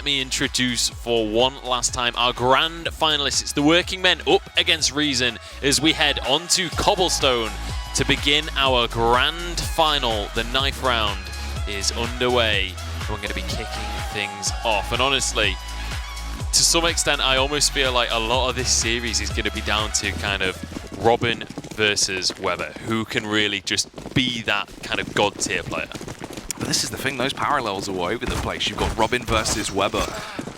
me introduce for one last time our grand finalists. It's the Working Men up against Reason as we head onto Cobblestone to begin our grand final. The knife round is underway. We're going to be kicking things off. And honestly, to some extent, I almost feel like a lot of this series is going to be down to kind of Robin versus Weber. Who can really just be that kind of god tier player? But this is the thing, those parallels are all over the place. You've got Robin versus Weber.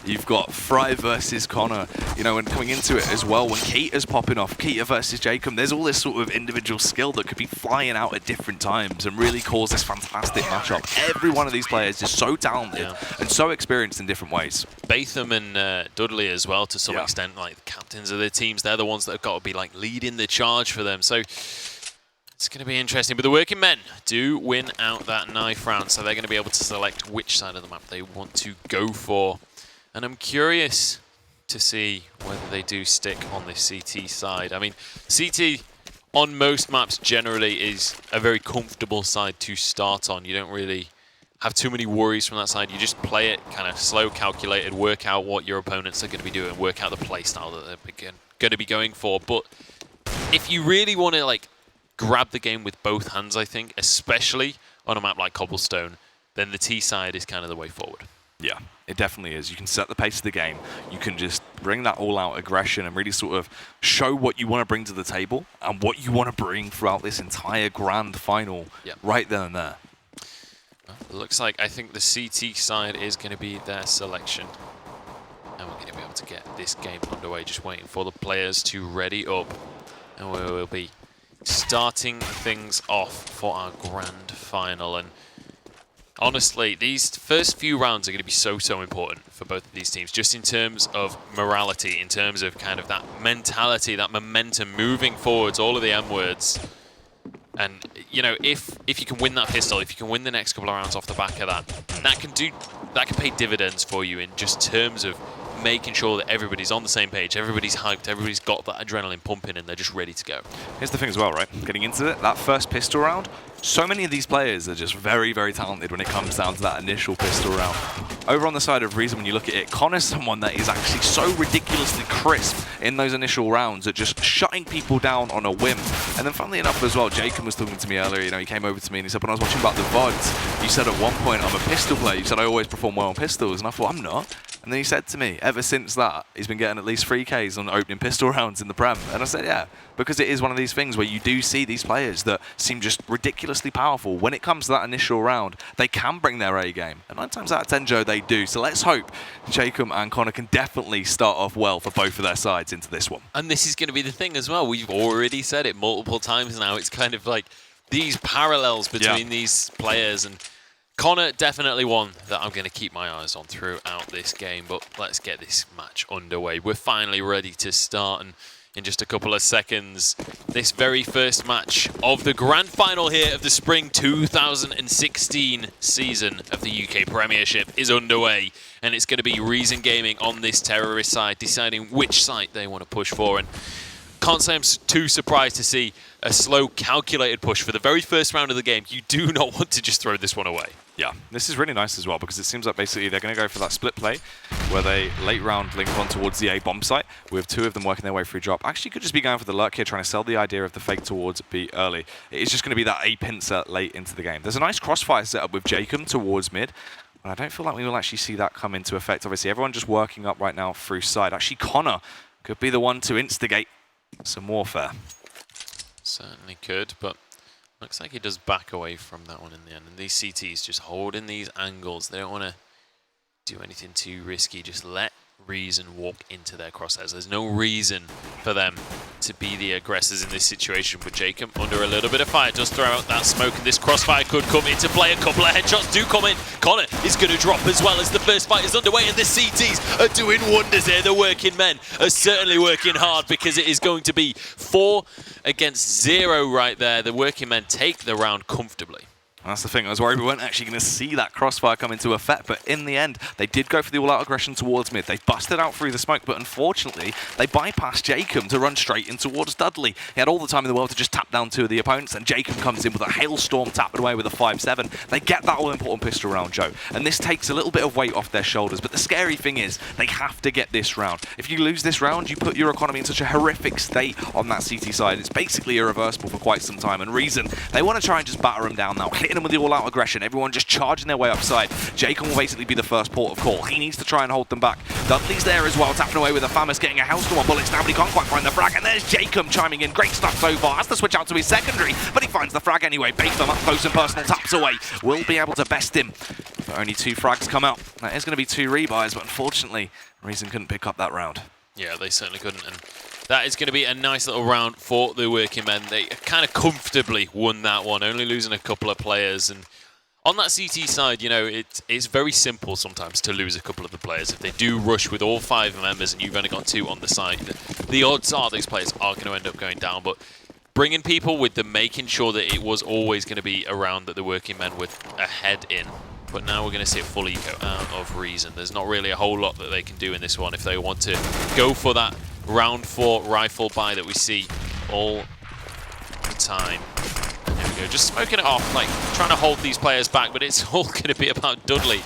You've got Fry versus Connor, you know, and coming into it as well, when Keita's popping off, Keita versus Jacob, there's all this sort of individual skill that could be flying out at different times and really cause this fantastic matchup. Every one of these players is so talented and so experienced in different ways. Batham and Dudley as well, to some extent, like the captains of their teams, they're the ones that have got to be like leading the charge for them. So it's going to be interesting, but the Working Men do win out that knife round, so they're going to be able to select which side of the map they want to go for. And I'm curious to see whether they do stick on the CT side. I mean, CT on most maps generally is a very comfortable side to start on. You don't really have too many worries from that side. You just play it kind of slow, calculated, work out what your opponents are going to be doing, work out the play style that they're going to be going for. But if you really want to like grab the game with both hands, I think, especially on a map like Cobblestone, then the T side is kind of the way forward. Yeah, it definitely is. You can set the pace of the game. You can just bring that all-out aggression and really sort of show what you want to bring to the table and what you want to bring throughout this entire grand final right then and there. Well, it looks like I think the CT side is going to be their selection. And we're going to be able to get this game underway, just waiting for the players to ready up. And we will be starting things off for our grand final. And honestly, these first few rounds are going to be so important for both of these teams, just in terms of morality, in terms of kind of that mentality, that momentum moving forwards, all of the M words. And, you know, if you can win that pistol, if you can win the next couple of rounds off the back of that, that can pay dividends for you in just terms of making sure that everybody's on the same page, everybody's hyped, everybody's got that adrenaline pumping and they're just ready to go. Here's the thing as well, right? Getting into it, that first pistol round, so many of these players are just very, very talented when it comes down to that initial pistol round. Over on the side of Reason, when you look at it, Connor's someone that is actually so ridiculously crisp in those initial rounds at just shutting people down on a whim. And then funnily enough as well, Jacob was talking to me earlier, you know, he came over to me and he said, when I was watching about the VODs, you said at one point, I'm a pistol player. You said I always perform well on pistols. And I thought, I'm not. And then he said to me, ever since that, he's been getting at least 3Ks on opening pistol rounds in the Prem. And I said, yeah, because it is one of these things where you do see these players that seem just ridiculously powerful. When it comes to that initial round, they can bring their A game. And 9 times out of 10, Joe, they do. So let's hope Jacob and Connor can definitely start off well for both of their sides into this one. And this is going to be the thing as well. We've already said it multiple times now. It's kind of like these parallels between these players. And Connor, definitely one that I'm going to keep my eyes on throughout this game, but let's get this match underway. We're finally ready to start, and in just a couple of seconds, this very first match of the grand final here of the Spring 2016 season of the UK Premiership is underway, and it's going to be Reason Gaming on this terrorist side, deciding which site they want to push for. And can't say I'm too surprised to see a slow, calculated push for the very first round of the game. You do not want to just throw this one away. Yeah, this is really nice as well because it seems like basically they're going to go for that split play where they late round link on towards the A bomb site with 2 of them working their way through drop. Actually could just be going for the lurk here, trying to sell the idea of the fake towards B early. It's just going to be that A pincer late into the game. There's a nice crossfire setup with Jacob towards mid. And I don't feel like we will actually see that come into effect. Obviously, everyone just working up right now through side. Actually, Connor could be the one to instigate some warfare. Certainly could, but looks like he does back away from that one in the end. And these CTs just holding these angles. They don't want to do anything too risky. Just let Reason walk into their crosshairs. There's no reason for them to be the aggressors in this situation. But Jacob, under a little bit of fire, does throw out that smoke, and this crossfire could come into play. A couple of headshots do come in. Connor is going to drop as well as the first fight is underway, and the CTs are doing wonders here. The Working Men are certainly working hard because it is going to be 4 against 0 right there. The Working Men take the round comfortably. That's the thing, I was worried we weren't actually going to see that crossfire come into effect, but in the end, they did go for the all-out aggression towards mid. They busted out through the smoke, but unfortunately, they bypassed Jacob to run straight in towards Dudley. He had all the time in the world to just tap down two of the opponents, and Jacob comes in with a hailstorm tapping away with a 5-7. They get that all-important pistol round, Joe, and this takes a little bit of weight off their shoulders, but the scary thing is, they have to get this round. If you lose this round, you put your economy in such a horrific state on that CT side. It's basically irreversible for quite some time, and Reason, they want to try and just batter them down now, hitting them with the all-out aggression. Everyone just charging their way upside. Jacob will basically be the first port of call. He needs to try and hold them back. Dudley's there as well, tapping away with a Famus, getting a Hailstorm on bullets now, but he can't quite find the frag. And there's Jacob chiming in. Great stuff so far. Has to switch out to his secondary, but he finds the frag anyway. Batham up close and personal, taps away. Will be able to best him. But only 2 frags come out. That is going to be 2 rebuys, but unfortunately, Reason couldn't pick up that round. Yeah, they certainly couldn't. And that is going to be a nice little round for the working men. They kind of comfortably won that one, only losing a couple of players. And on that CT side, you know, it's very simple sometimes to lose a couple of the players. If they do rush with all 5 members and you've only got 2 on the side, the odds are these players are going to end up going down. But bringing people with them, making sure that it was always going to be a round that the working men were ahead in. But now we're going to see a full eco out of Reason. There's not really a whole lot that they can do in this one if they want to go for that round 4 rifle buy that we see all the time. There we go, just smoking it off, like trying to hold these players back, but it's all going to be about Dudley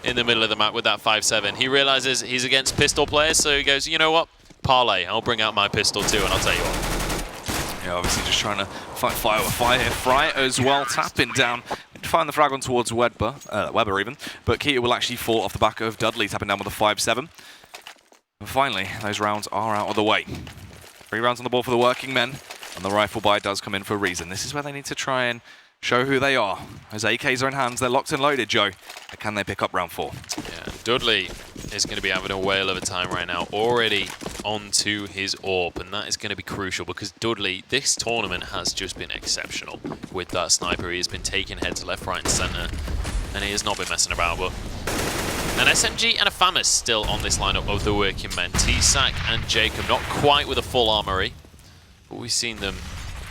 in the middle of the map with that 5-7. He realizes he's against pistol players, so he goes, you know what, parlay, I'll bring out my pistol too, and I'll tell you what. Yeah, obviously just trying to fight fire with fire here. Fry as well, tapping down. Find the frag on towards Weber even, but Keita will actually fall off the back of Dudley, tapping down with a 5-7. And finally, those rounds are out of the way. 3 rounds on the board for the working men, and the rifle buy does come in for Reason. This is where they need to try and show who they are. As AKs are in hands, they're locked and loaded, Joe. But can they pick up round 4? Yeah, Dudley is going to be having a whale of a time right now, already onto his AWP, and that is going to be crucial because Dudley, this tournament has just been exceptional with that sniper. He has been taking heads left, right, and centre, and he has not been messing about. But an SMG and a Famus still on this lineup of the working men. T-Sack and Jacob, not quite with a full armory, but we've seen them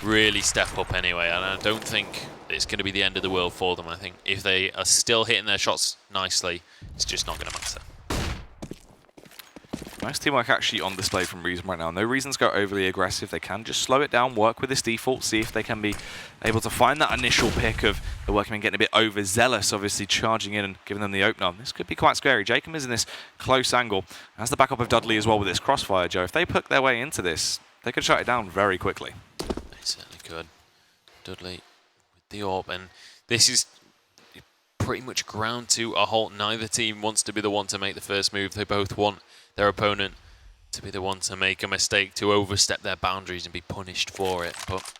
really step up anyway, and I don't think it's going to be the end of the world for them. I think if they are still hitting their shots nicely, it's just not going to matter. Nice teamwork actually on display from Reason right now. No reason to go overly aggressive. They can just slow it down, work with this default, see if they can be able to find that initial pick of the workmen getting a bit overzealous, obviously charging in and giving them the opener. This could be quite scary. Jacob is in this close angle. Has the backup of Dudley as well with this crossfire, Joe. If they put their way into this, they could shut it down very quickly. They certainly could. Dudley with the AWP, and this is pretty much ground to a halt. Neither team wants to be the one to make the first move. They both want their opponent to be the one to make a mistake, to overstep their boundaries and be punished for it. But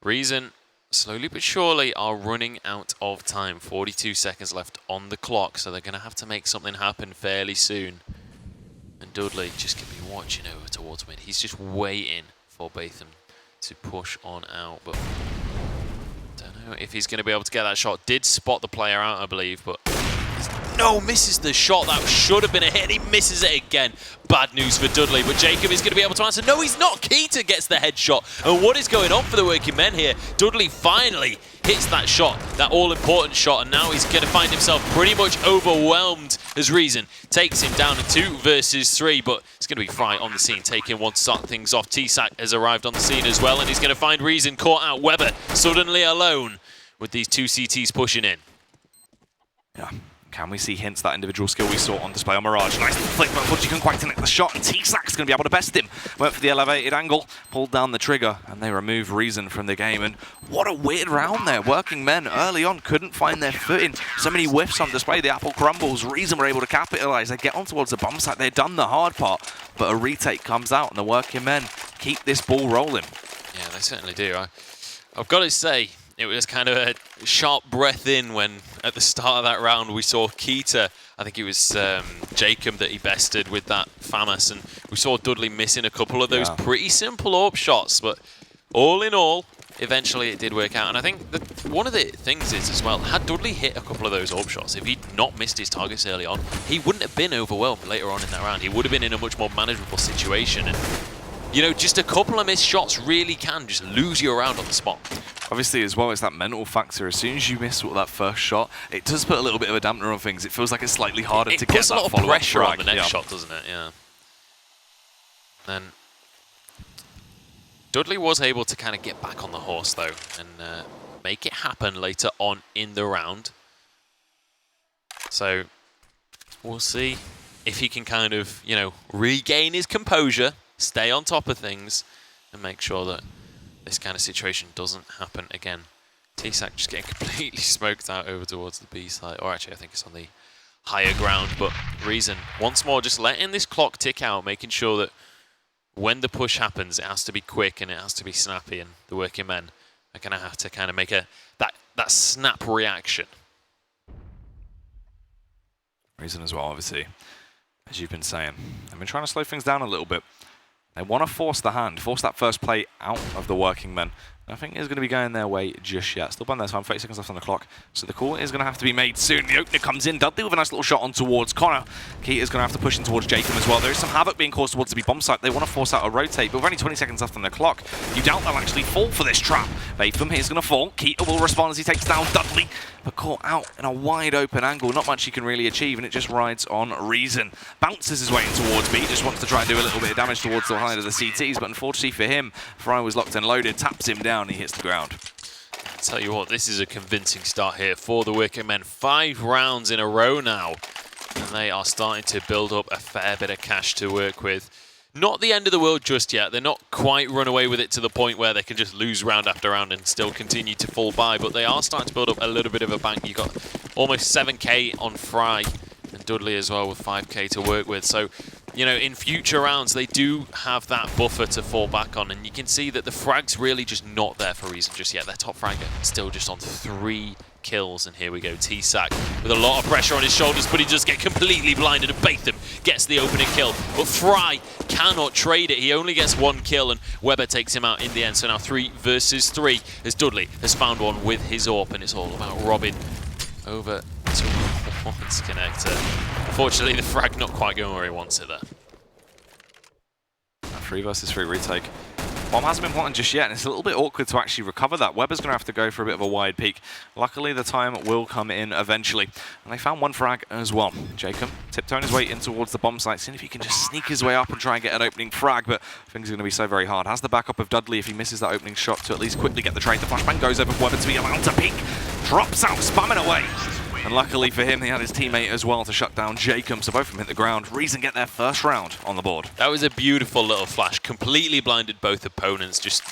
Reason, slowly but surely, are running out of time. 42 seconds left on the clock, so they're going to have to make something happen fairly soon. And Dudley just can be watching over towards mid. He's just waiting for Batham to push on out, but don't know if he's going to be able to get that shot. Did spot the player out, I believe, but no, misses the shot. That should have been a hit. He misses it again. Bad news for Dudley, but Jacob is going to be able to answer. No, he's not. Keita gets the headshot. And what is going on for the working men here? Dudley finally hits that shot, that all-important shot, and now he's going to find himself pretty much overwhelmed as Reason takes him down to 2 versus 3, but it's going to be Fry on the scene, taking one to start things off. T-Sack has arrived on the scene as well, and he's going to find Reason caught out. Weber suddenly alone with these 2 CTs pushing in. Yeah. Can we see hints that individual skill we saw on display on Mirage? Nice flick, but unfortunately couldn't quite connect the shot, and T-Sack's going to be able to best him. Went for the elevated angle, pulled down the trigger, and they remove Reason from the game. And what a weird round there. Working men early on couldn't find their footing. So many whiffs on display, the apple crumbles. Reason were able to capitalize. They get on towards the bomb site. They've done the hard part, but a retake comes out, and the working men keep this ball rolling. Yeah, they certainly do. I've got to say, it was kind of a sharp breath in when, at the start of that round, we saw Keita, I think it was Jacob that he bested with that Famus, and we saw Dudley missing a couple of those pretty simple AWP shots, but all in all, eventually it did work out. And I think that one of the things is as well, had Dudley hit a couple of those AWP shots, if he'd not missed his targets early on, he wouldn't have been overwhelmed later on in that round. He would have been in a much more manageable situation. And you know, just a couple of missed shots really can just lose you around on the spot. Obviously, as well, it's that mental factor. As soon as you miss that first shot, it does put a little bit of a dampener on things. It feels like it's slightly harder to get that follow-up. It puts a lot of pressure on the next shot, doesn't it? Yeah. Then Dudley was able to kind of get back on the horse, though, and make it happen later on in the round. So we'll see if he can kind of, you know, regain his composure, stay on top of things, and make sure that this kind of situation doesn't happen again. T-Sac just getting completely smoked out over towards the B side. Or actually, I think it's on the higher ground. But Reason, once more, just letting this clock tick out, making sure that when the push happens, it has to be quick and it has to be snappy. And the working men are going to have to kind of make that snap reaction. Reason as well, obviously, as you've been saying. They've been trying to slow things down a little bit. They want to force the hand, force that first play out of the working men. Nothing is going to be going their way just yet. Still by their time, 30 seconds left on the clock. So the call is going to have to be made soon. The opener comes in. Dudley with a nice little shot on towards Connor. Keita is going to have to push in towards Jacob as well. There is some havoc being caused towards the B bomb site. They want to force out a rotate, but with only 20 seconds left on the clock, you doubt they'll actually fall for this trap. Batham is going to fall. Keita will respond as he takes down Dudley, but caught out in a wide open angle. Not much he can really achieve, and it just rides on Reason. Bounces his way in towards B. Just wants to try and do a little bit of damage towards the height of the CTs, but unfortunately for him, Fry was locked and loaded, taps him down, he hits the ground. I'll tell you what, this is a convincing start here for the working men. 5 rounds in a row now, and they are starting to build up a fair bit of cash to work with. Not the end of the world just yet. They're not quite run away with it to the point where they can just lose round after round and still continue to fall by, but they are starting to build up a little bit of a bank. You've got almost 7k on Fry, and Dudley as well with 5k to work with. So, you know, in future rounds, they do have that buffer to fall back on, and you can see that the frag's really just not there for Reason just yet. Their top frag still just on 3 kills, and here we go, T-Sac with a lot of pressure on his shoulders, but he does get completely blinded, and Batham gets the opening kill. But Fry cannot trade it. He only gets 1 kill, and Weber takes him out in the end. So now 3 versus 3 as Dudley has found one with his AWP, and it's all about Robin over towards Connector. Unfortunately, the frag not quite going where he wants it there. 3 versus 3 retake. Bomb hasn't been planted just yet, and it's a little bit awkward to actually recover that. Weber's going to have to go for a bit of a wide peek. Luckily, the time will come in eventually. And they found 1 frag as well. Jacob tiptoeing his way in towards the bomb site, seeing if he can just sneak his way up and try and get an opening frag, but things are going to be so very hard. Has the backup of Dudley if he misses that opening shot to at least quickly get the trade. The flashbang goes over for Weber to be allowed to peek. Drops out, spamming away. And luckily for him, he had his teammate as well to shut down Jacob, so both of them hit the ground. Reason get their first round on the board. That was a beautiful little flash. Completely blinded both opponents, just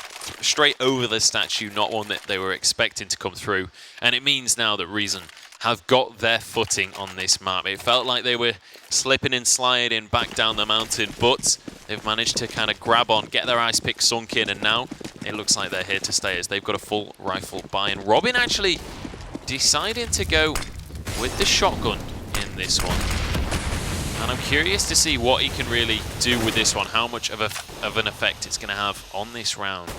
straight over the statue, not one that they were expecting to come through. And it means now that Reason have got their footing on this map. It felt like they were slipping and sliding back down the mountain, but they've managed to kind of grab on, get their ice pick sunk in, and now it looks like they're here to stay as they've got a full rifle buy. And Robin actually deciding to go with the shotgun in this one. And I'm curious to see what he can really do with this one, how much of an effect it's going to have on this round.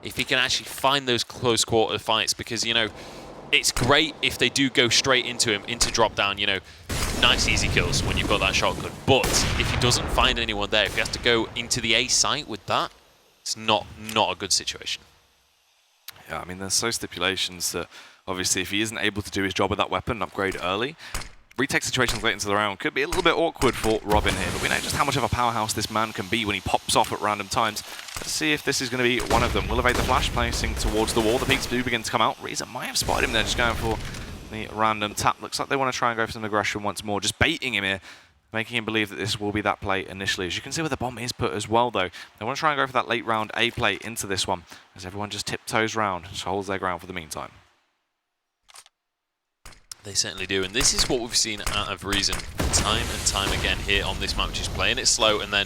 If he can actually find those close quarter fights, because, you know, it's great if they do go straight into him, into drop down, you know, nice easy kills when you've got that shotgun. But if he doesn't find anyone there, if he has to go into the A site with that, it's not a good situation. Yeah, I mean, there's so stipulations that obviously if he isn't able to do his job with that weapon and upgrade early, retake situations late into the round could be a little bit awkward for Robin here, but we know just how much of a powerhouse this man can be when he pops off at random times. Let's see if this is going to be one of them. Will evade the flash, placing towards the wall. The peaks do begin to come out. Reason might have spotted him there, just going for the random tap. Looks like they want to try and go for some aggression once more, just baiting him here, making him believe that this will be that play initially. As you can see where the bomb is put as well, though. They want to try and go for that late round A play into this one, as everyone just tiptoes round, just holds their ground for the meantime. They certainly do, and this is what we've seen out of Reason time and time again here on this map, just playing it slow, and then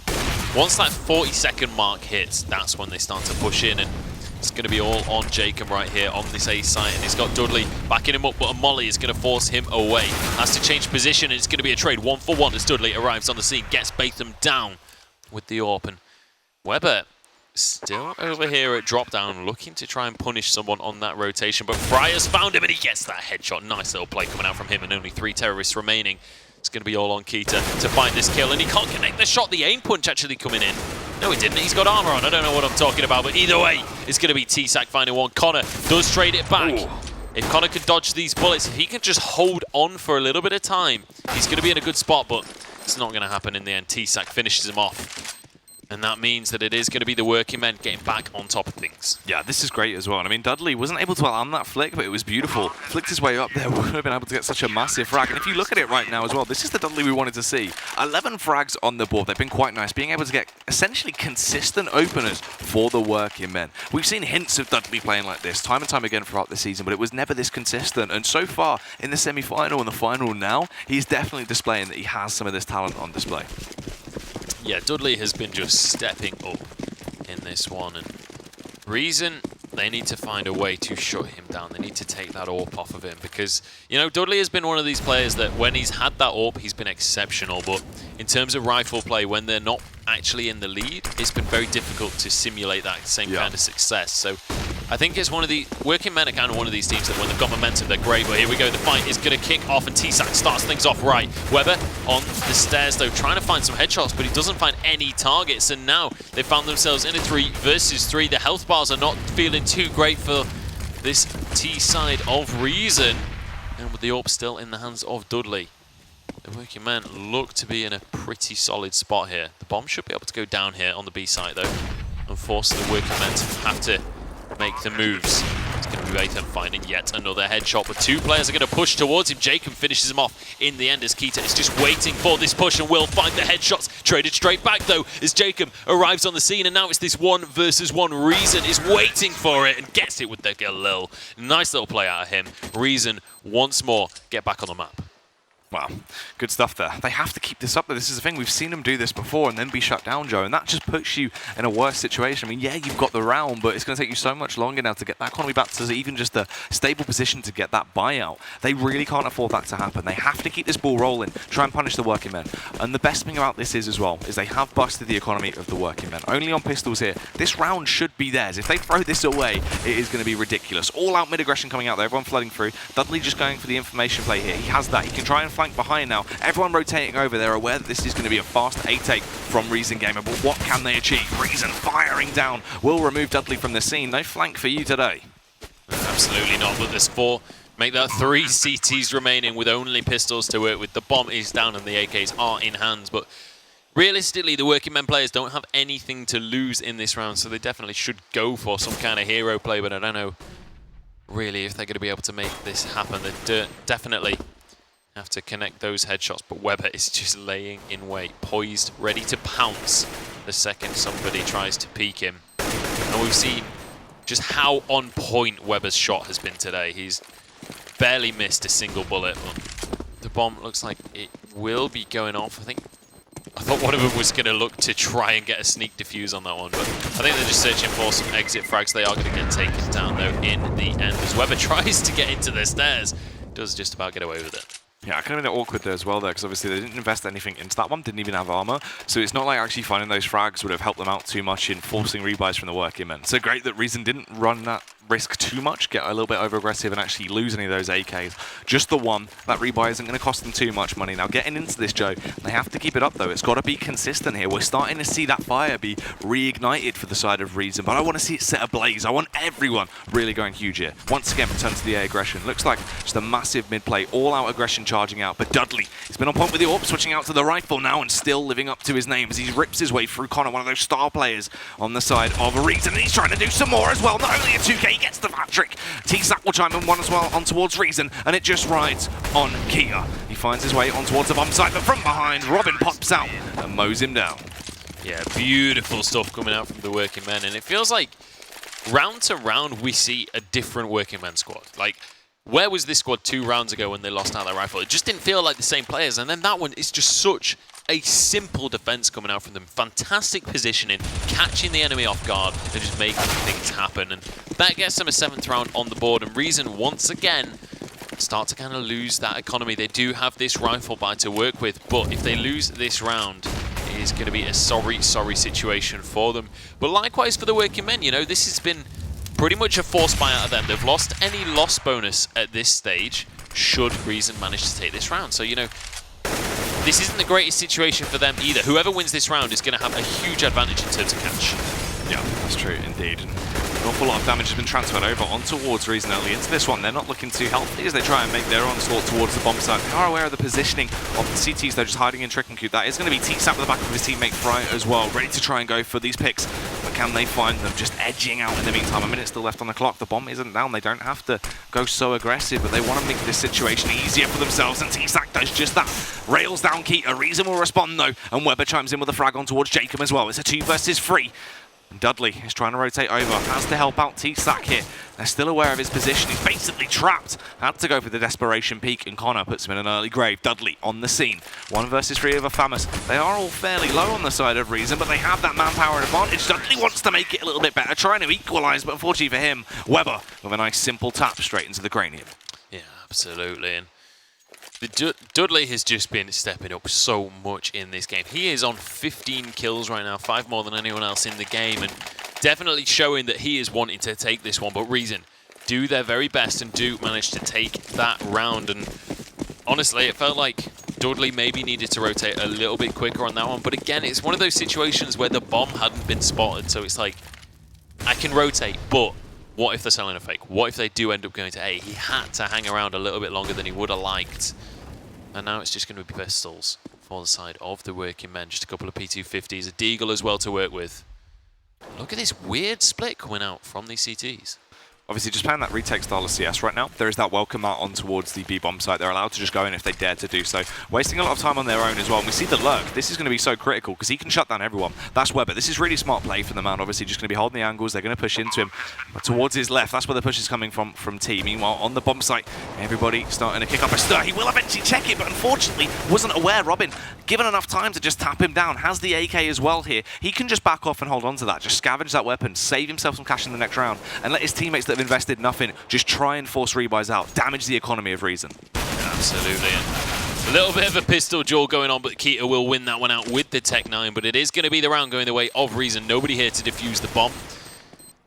once that 40-second mark hits, that's when they start to push in, and it's going to be all on Jacob right here on this A site, and he's got Dudley backing him up, but a molly is going to force him away. Has to change position, and it's going to be a trade 1-for-1 as Dudley arrives on the scene, gets Batham down with the AWP, and Weber still over here at drop down, looking to try and punish someone on that rotation, but Fryer's found him and he gets that headshot. Nice little play coming out from him, and only 3 terrorists remaining. It's going to be all on Keita to find this kill, and he can't connect the shot. The aim punch actually coming in. No, he didn't. He's got armor on. I don't know what I'm talking about, but either way, it's going to be T-Sac finding one. Connor does trade it back. Ooh. If Connor can dodge these bullets, if he can just hold on for a little bit of time, he's going to be in a good spot, but it's not going to happen in the end. T-Sac finishes him off. And that means that it is going to be the working men getting back on top of things. Yeah, this is great as well. And I mean, Dudley wasn't able to land that flick, but it was beautiful. Flicked his way up there, would have been able to get such a massive frag. And if you look at it right now as well, this is the Dudley we wanted to see. 11 frags on the board. They've been quite nice, being able to get essentially consistent openers for the working men. We've seen hints of Dudley playing like this time and time again throughout the season, but it was never this consistent. And so far, in the semi-final and the final now, he's definitely displaying that he has some of this talent on display. Yeah, Dudley has been just stepping up in this one. And Reason, they need to find a way to shut him down. They need to take that AWP off of him because, you know, Dudley has been one of these players that when he's had that AWP, he's been exceptional. But in terms of rifle play, when they're not actually in the lead, it's been very difficult to simulate that same kind of success. So I think it's one of the working men are kind of one of these teams that when they've got momentum, they're great. But here we go. The fight is going to kick off, and T-Sac starts things off right. Weber on the stairs, though, trying to find some headshots, but he doesn't find any targets. And now they found themselves in a 3 versus 3. The health bars are not feeling too great for this T side of Reason. And with the AWP still in the hands of Dudley, the working men look to be in a pretty solid spot here. The bomb should be able to go down here on the B side, though, and force the working men to have to make the moves. It's going to be Vathan finding yet another headshot, but 2 players are going to push towards him. Jacob finishes him off in the end as Keita is just waiting for this push and will find the headshots. Traded straight back, though, as Jacob arrives on the scene, and now it's this 1 versus 1. Reason is waiting for it and gets it with the Galil. Nice little play out of him. Reason, once more, get back on the map. Wow, good stuff there. They have to keep this up, though. This is the thing. We've seen them do this before and then be shut down, Joe, and that just puts you in a worse situation. I mean, yeah, you've got the round, but it's going to take you so much longer now to get that economy back to even just a stable position to get that buyout. They really can't afford that to happen. They have to keep this ball rolling, try and punish the working men. And the best thing about this is, as well, is they have busted the economy of the working men. Only on pistols here. This round should be theirs. If they throw this away, it is going to be ridiculous. All-out mid-aggression coming out there, everyone flooding through. Dudley just going for the information play here. He has that. He can try and flank behind now. Everyone rotating over. They're aware that this is going to be a fast A-take from Reason Gamer, but what can they achieve? Reason firing down will remove Dudley from the scene. No flank for you today. Absolutely not, but there's 4. Make that 3 CTs remaining with only pistols to work with. The bomb is down and the AKs are in hands, but realistically, the working men players don't have anything to lose in this round, so they definitely should go for some kind of hero play, but I don't know really if they're going to be able to make this happen. They definitely have to connect those headshots, but Weber is just laying in wait, poised, ready to pounce the second somebody tries to peek him. And we've seen just how on point Weber's shot has been today. He's barely missed a single bullet, but the bomb looks like it will be going off. I thought one of them was going to look to try and get a sneak defuse on that one, but I think they're just searching for some exit frags. They are going to get taken down, though, in the end, as Weber tries to get into the stairs. Does just about get away with it. Yeah, it could have been awkward there as well, because obviously they didn't invest anything into that one, didn't even have armor. So it's not like actually finding those frags would have helped them out too much in forcing rebuys from the working men. So great that Reason didn't run that risk too much, get a little bit over-aggressive and actually lose any of those AKs. Just the one. That rebuy isn't going to cost them too much money. Now, getting into this, Joe, they have to keep it up, though. It's got to be consistent here. We're starting to see that fire be reignited for the side of Reason, but I want to see it set ablaze. I want everyone really going huge here. Once again, return to the A aggression. Looks like just a massive mid-play, all-out aggression charging out, but Dudley, he's been on point with the AWP, switching out to the rifle now and still living up to his name as he rips his way through Connor, one of those star players on the side of Reason, and he's trying to do some more as well. Not only a 2K, he gets the hat-trick. T-Sac will chime in one as well on towards Reason, and it just rides on Kia. He finds his way on towards the bomb site, but from behind, Robin pops out and mows him down. Yeah, beautiful stuff coming out from the working men, and it feels like round to round we see a different working men squad. Like, where was this squad 2 rounds ago when they lost out their rifle? It just didn't feel like the same players, and then that one is just such a simple defense coming out from them. Fantastic positioning, catching the enemy off guard, and just making things happen. And that gets them a 7th round on the board. And Reason, once again, start to kind of lose that economy. They do have this rifle buy to work with, but if they lose this round, it is going to be a sorry situation for them. But likewise for the working men, you know, this has been pretty much a forced buy out of them. They've lost any loss bonus at this stage, should Reason manage to take this round. So, you know, this isn't the greatest situation for them either. Whoever wins this round is going to have a huge advantage in terms of catch. Yeah, that's true indeed. And an awful lot of damage has been transferred over on towards Reason early into this one. They're not looking too healthy as they try and make their onslaught towards the bomb site. They are aware of the positioning of the CTs. They're just hiding in Trick and Cube. That is going to be T-Sap at the back of his teammate Fry as well, ready to try and go for these picks. But can they find them? Just edging out in the meantime. A minute still left on the clock. The bomb isn't down. They don't have to go so aggressive, but they want to make this situation easier for themselves, and T-Sac does just that. Rails down Keita. Reason will respond though, and Weber chimes in with a frag on towards Jacob as well. It's a 2 versus 3. Dudley is trying to rotate over, has to help out T-Sac here. They're still aware of his position, he's basically trapped. Had to go for the desperation peek, and Connor puts him in an early grave. Dudley on the scene. 1 versus 3 over Famous. They are all fairly low on the side of Reason, but they have that manpower advantage. Dudley wants to make it a little bit better, trying to equalise, but unfortunately for him, Weber with a nice simple tap straight into the cranium. Yeah, absolutely. And Dudley has just been stepping up so much in this game. He is on 15 kills right now, 5 more than anyone else in the game, and definitely showing that he is wanting to take this one. But Reason do their very best and do manage to take that round. And honestly, it felt like Dudley maybe needed to rotate a little bit quicker on that one. But again, it's one of those situations where the bomb hadn't been spotted, so it's like, I can rotate, but what if they're selling a fake? What if they do end up going to A? He had to hang around a little bit longer than he would have liked. And now it's just going to be pistols for the side of the working men. Just a couple of P250s, a Deagle as well to work with. Look at this weird split coming out from these CTs. Obviously, just playing that retake style of CS right now, there is that welcome out on towards the B-bomb site. They're allowed to just go in if they dare to do so. Wasting a lot of time on their own as well. And we see the lurk. This is going to be so critical because he can shut down everyone. That's Weber. This is really smart play from the man. Obviously, just going to be holding the angles. They're going to push into him. But towards his left, that's where the push is coming from T. Meanwhile, on the bomb site, everybody starting to kick up a stir. He will eventually check it, but unfortunately, wasn't aware. Robin, given enough time to just tap him down, has the AK as well here. He can just back off and hold on to that. Just scavenge that weapon, save himself some cash in the next round, and let his teammates that have invested nothing just try and force rebuys out, damage the economy of Reason. Absolutely. A little bit of a pistol duel going on, but Keita will win that one out with the Tech 9, but it is going to be the round going the way of Reason. Nobody here to defuse the bomb.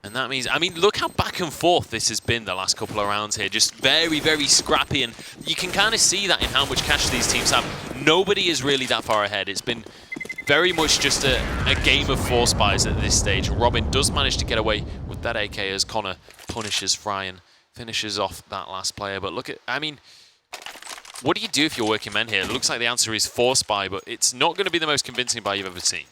And that means, I mean, look how back and forth this has been the last couple of rounds here. Just very, very scrappy, and you can kind of see that in how much cash these teams have. Nobody is really that far ahead. It's been very much just a game of force buys at this stage. Robin does manage to get away with that AK as Connor punishes Fry and finishes off that last player. But look at, I mean, what do you do if you're working men here? It looks like the answer is force buy, but it's not going to be the most convincing buy you've ever seen.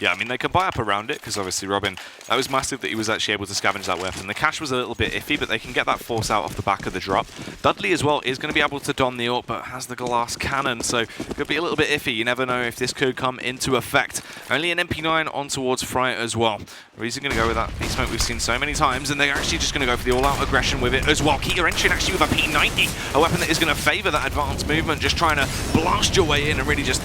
Yeah, I mean, they can buy up around it, because obviously Robin, that was massive that he was actually able to scavenge that weapon. The cash was a little bit iffy, but they can get that force out off the back of the drop. Dudley as well is going to be able to don the AWP, but has the glass cannon, so it could be a little bit iffy. You never know if this could come into effect. Only an MP9 on towards Fry as well. Reason going to go with that beast smoke we've seen so many times, and they're actually just going to go for the all-out aggression with it as well. Keita entering actually with a P90, a weapon that is going to favour that advanced movement, just trying to blast your way in and really just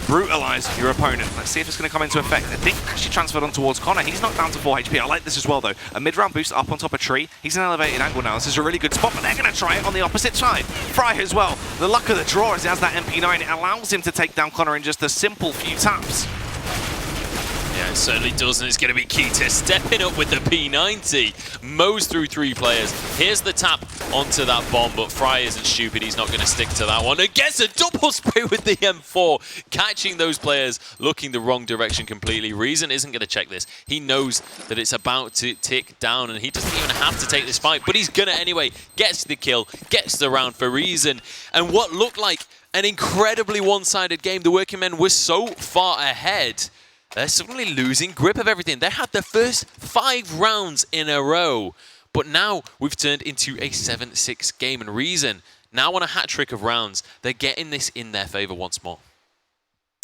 brutalize your opponent. Let's see if it's going to come into effect. I think actually transferred on towards Connor. He's knocked down to 4 HP. I like this as well, though. A mid-round boost up on top of Tree. He's an elevated angle now. This is a really good spot, but they're going to try it on the opposite side. Fry as well. The luck of the draw as he has that MP9. It allows him to take down Connor in just a simple few taps. Yeah, it certainly does, and it's going to be Keita stepping up with the P90. Mows through 3 players. Here's the tap onto that bomb, but Fry isn't stupid. He's not going to stick to that one. And gets a double spray with the M4, catching those players looking the wrong direction completely. Reason isn't going to check this. He knows that it's about to tick down, and he doesn't even have to take this fight, but he's going to anyway. Gets the kill, gets the round for Reason. And what looked like an incredibly one-sided game, the working men were so far ahead. They're suddenly losing grip of everything. They had their first 5 rounds in a row, but now we've turned into a 7-6 game. And Reason, now on a hat-trick of rounds, they're getting this in their favor once more.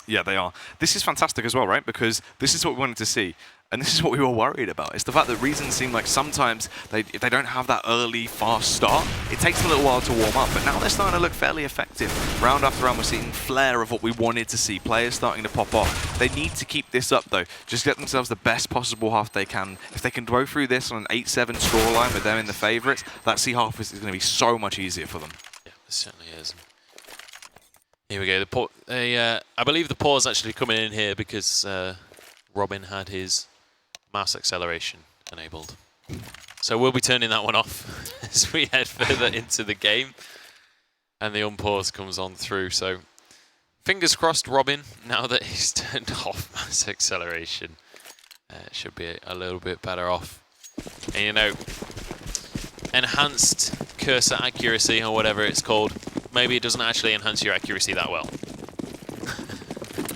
Yeah, they are. This is fantastic as well, right? Because this is what we wanted to see. And this is what we were worried about. It's the fact that Reason seem like sometimes if they don't have that early, fast start, it takes them a little while to warm up. But now they're starting to look fairly effective. Round after round, we're seeing flair of what we wanted to see. Players starting to pop off. They need to keep this up, though. Just get themselves the best possible half they can. If they can go through this on an 8-7 scoreline with them in the favourites, that C half is going to be so much easier for them. Yeah, it certainly is. Here we go. I believe the pause actually coming in here because Robin had his mouse acceleration enabled. So we'll be turning that one off as we head further into the game. And the unpause comes on through. So Fingers crossed, Robin, now that he's turned off mass acceleration, should be a little bit better off. And you know, enhanced cursor accuracy or whatever it's called, maybe it doesn't actually enhance your accuracy that well.